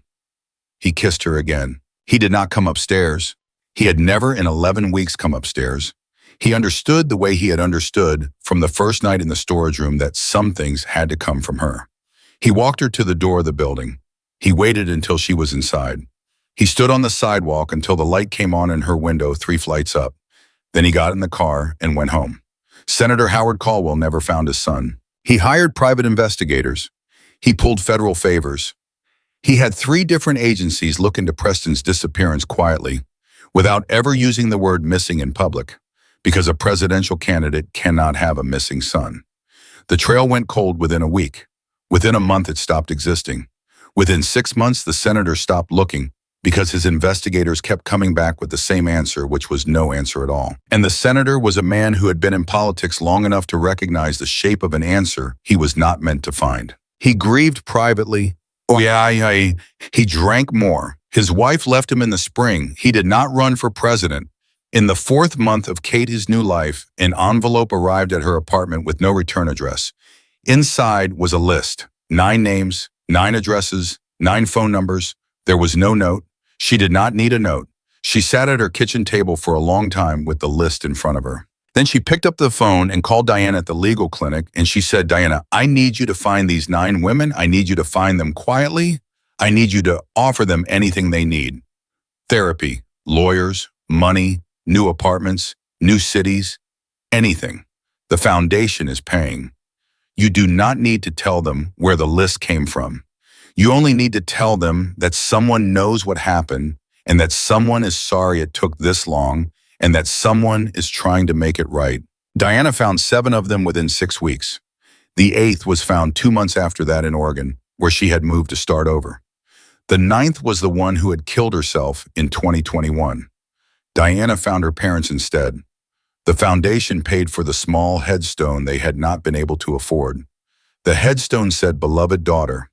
He kissed her again. He did not come upstairs. He had never in 11 weeks come upstairs. He understood the way he had understood from the first night in the storage room that some things had to come from her. He walked her to the door of the building. He waited until she was inside. He stood on the sidewalk until the light came on in her window 3 flights up. Then he got in the car and went home. Senator Howard Caldwell never found his son. He hired private investigators. He pulled federal favors. He had 3 different agencies look into Preston's disappearance quietly, without ever using the word missing in public, because a presidential candidate cannot have a missing son. The trail went cold within a week. Within a month, it stopped existing. Within 6 months, the senator stopped looking because his investigators kept coming back with the same answer, which was no answer at all. And the senator was a man who had been in politics long enough to recognize the shape of an answer he was not meant to find. He grieved privately. He drank more. His wife left him in the spring. He did not run for president. In the 4th month of Katie's new life, an envelope arrived at her apartment with no return address. Inside was a list, 9 names, 9 addresses, 9 phone numbers. There was no note. She did not need a note. She sat at her kitchen table for a long time with the list in front of her. Then she picked up the phone and called Diana at the legal clinic, and she said, Diana, I need you to find these 9 women. I need you to find them quietly. I need you to offer them anything they need. Therapy, lawyers, money, new apartments, new cities, anything. The foundation is paying. You do not need to tell them where the list came from. You only need to tell them that someone knows what happened and that someone is sorry it took this long and that someone is trying to make it right. Diana found 7 of them within 6 weeks. The 8th was found 2 months after that in Oregon, where she had moved to start over. The 9th was the one who had killed herself in 2021. Diana found her parents instead. The foundation paid for the small headstone they had not been able to afford. The headstone said, "Beloved daughter,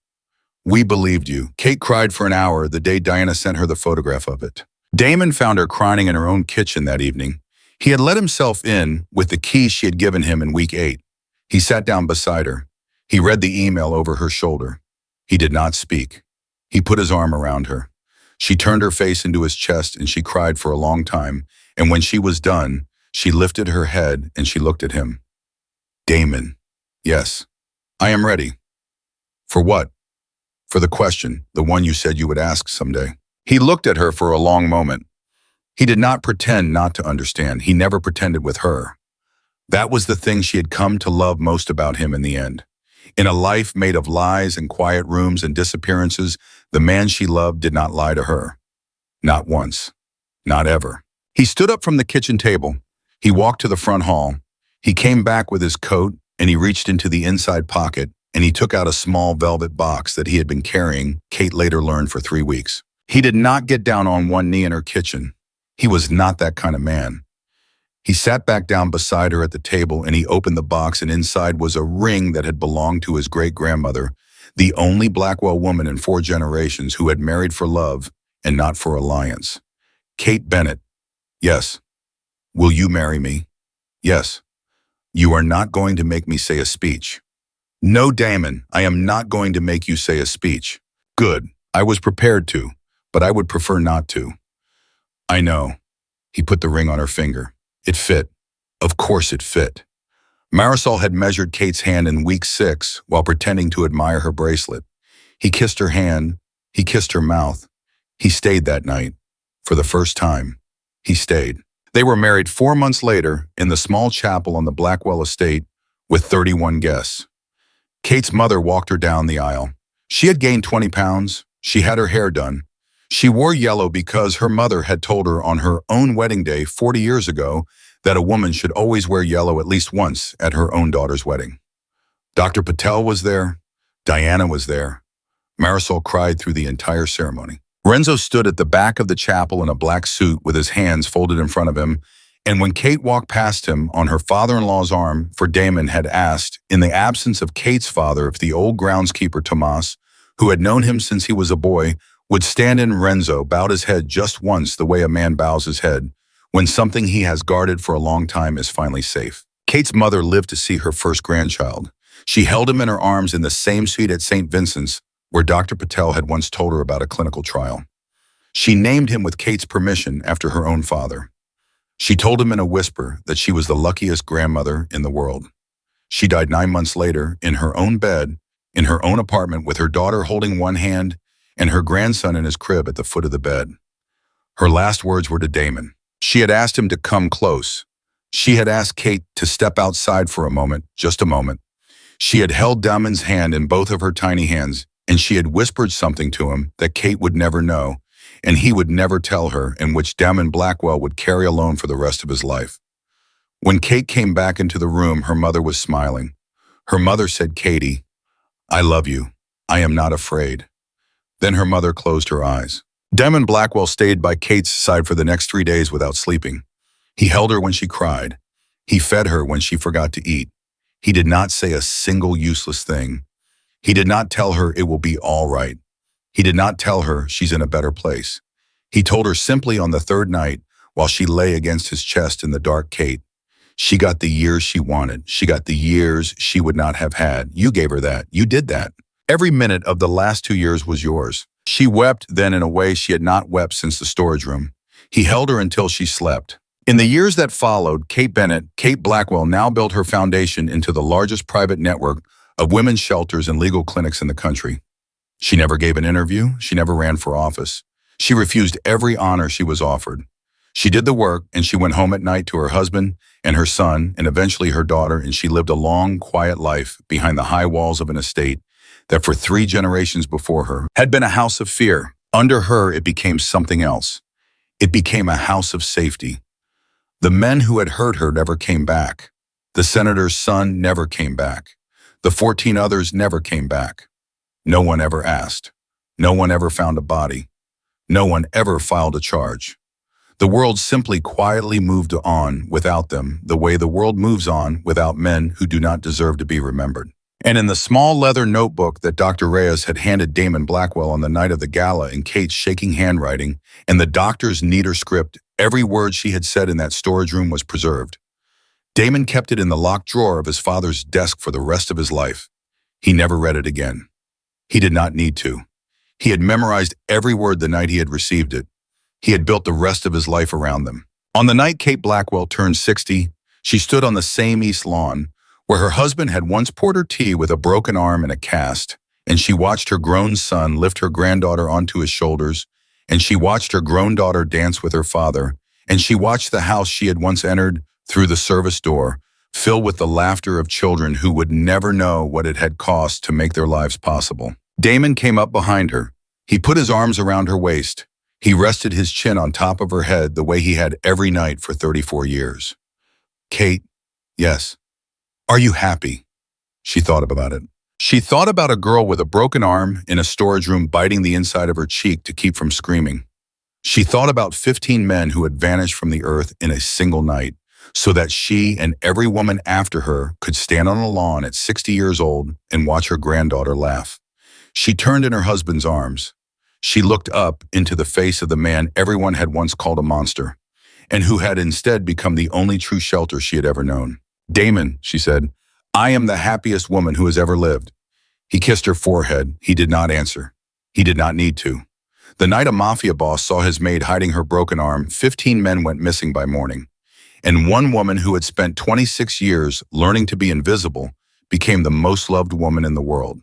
we believed you." Kate cried for an hour the day Diana sent her the photograph of it. Damon found her crying in her own kitchen that evening. He had let himself in with the key she had given him in week 8. He sat down beside her. He read the email over her shoulder. He did not speak. He put his arm around her. She turned her face into his chest and she cried for a long time, and when she was done, she lifted her head and she looked at him. Damon, yes, I am ready. For what? For the question, the one you said you would ask someday. He looked at her for a long moment. He did not pretend not to understand. He never pretended with her. That was the thing she had come to love most about him in the end. In a life made of lies and quiet rooms and disappearances, the man she loved did not lie to her. Not once. Not ever. He stood up from the kitchen table. He walked to the front hall. He came back with his coat, and he reached into the inside pocket, and he took out a small velvet box that he had been carrying, Kate later learned, for 3 weeks. He did not get down on one knee in her kitchen. He was not that kind of man. He sat back down beside her at the table, and he opened the box, and inside was a ring that had belonged to his great-grandmother, the only Blackwell woman in 4 generations who had married for love and not for alliance. Kate Bennett. Yes. Will you marry me? Yes. You are not going to make me say a speech. No, Damon, I am not going to make you say a speech. Good. I was prepared to, but I would prefer not to. I know. He put the ring on her finger. It fit. Of course it fit. Marisol had measured Kate's hand in week 6 while pretending to admire her bracelet. He kissed her hand. He kissed her mouth. He stayed that night. For the first time, he stayed. They were married 4 months later in the small chapel on the Blackwell estate with 31 guests. Kate's mother walked her down the aisle. She had gained 20 pounds. She had her hair done. She wore yellow because her mother had told her on her own wedding day 40 years ago that a woman should always wear yellow at least once at her own daughter's wedding. Dr. Patel was there. Diana was there. Marisol cried through the entire ceremony. Renzo stood at the back of the chapel in a black suit with his hands folded in front of him, and when Kate walked past him on her father-in-law's arm, for Damon had asked, in the absence of Kate's father, if the old groundskeeper Tomas, who had known him since he was a boy, would stand in. Renzo bowed his head just once the way a man bows his head when something he has guarded for a long time is finally safe. Kate's mother lived to see her first grandchild. She held him in her arms in the same suite at St. Vincent's where Dr. Patel had once told her about a clinical trial. She named him with Kate's permission after her own father. She told him in a whisper that she was the luckiest grandmother in the world. She died 9 months later in her own bed, in her own apartment, with her daughter holding one hand and her grandson in his crib at the foot of the bed. Her last words were to Damon. She had asked him to come close. She had asked Kate to step outside for a moment, just a moment. She had held Damon's hand in both of her tiny hands, and she had whispered something to him that Kate would never know, and he would never tell her, and which Damon Blackwell would carry alone for the rest of his life. When Kate came back into the room, her mother was smiling. Her mother said, "Katie, I love you. I am not afraid." Then her mother closed her eyes. Damon Blackwell stayed by Kate's side for the next 3 days without sleeping. He held her when she cried. He fed her when she forgot to eat. He did not say a single useless thing. He did not tell her it will be all right. He did not tell her she's in a better place. He told her simply on the 3rd night, while she lay against his chest in the dark, "Kate, she got the years she wanted. She got the years she would not have had. You gave her that. You did that. Every minute of the last 2 years was yours." She wept then in a way she had not wept since the storage room. He held her until she slept. In the years that followed, Kate Blackwell now built her foundation into the largest private network of women's shelters and legal clinics in the country. She never gave an interview. She never ran for office. She refused every honor she was offered. She did the work, and she went home at night to her husband and her son and eventually her daughter, and she lived a long, quiet life behind the high walls of an estate that for 3 generations before her had been a house of fear. Under her, it became something else. It became a house of safety. The men who had hurt her never came back. The senator's son never came back. The 14 others never came back. No one ever asked. No one ever found a body. No one ever filed a charge. The world simply quietly moved on without them, the way the world moves on without men who do not deserve to be remembered. And in the small leather notebook that Dr. Reyes had handed Damon Blackwell on the night of the gala, in Kate's shaking handwriting and the doctor's neater script, every word she had said in that storage room was preserved. Damon kept it in the locked drawer of his father's desk for the rest of his life. He never read it again. He did not need to. He had memorized every word the night he had received it. He had built the rest of his life around them. On the night Kate Blackwell turned 60, she stood on the same East Lawn, where her husband had once poured her tea with a broken arm and a cast, and she watched her grown son lift her granddaughter onto his shoulders, and she watched her grown daughter dance with her father, and she watched the house she had once entered through the service door filled with the laughter of children who would never know what it had cost to make their lives possible. Damon came up behind her. He put his arms around her waist. He rested his chin on top of her head the way he had every night for 34 years. Kate, yes. Are you happy? She thought about it. She thought about a girl with a broken arm in a storage room biting the inside of her cheek to keep from screaming. She thought about 15 men who had vanished from the earth in a single night, so that she and every woman after her could stand on a lawn at 60 years old and watch her granddaughter laugh. She turned in her husband's arms. She looked up into the face of the man everyone had once called a monster, and who had instead become the only true shelter she had ever known. Damon, she said, I am the happiest woman who has ever lived. He kissed her forehead. He did not answer. He did not need to. The night a Mafia boss saw his maid hiding her broken arm, 15 men went missing by morning. And one woman who had spent 26 years learning to be invisible became the most loved woman in the world.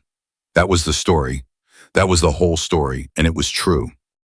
That was the story. That was the whole story, and it was true.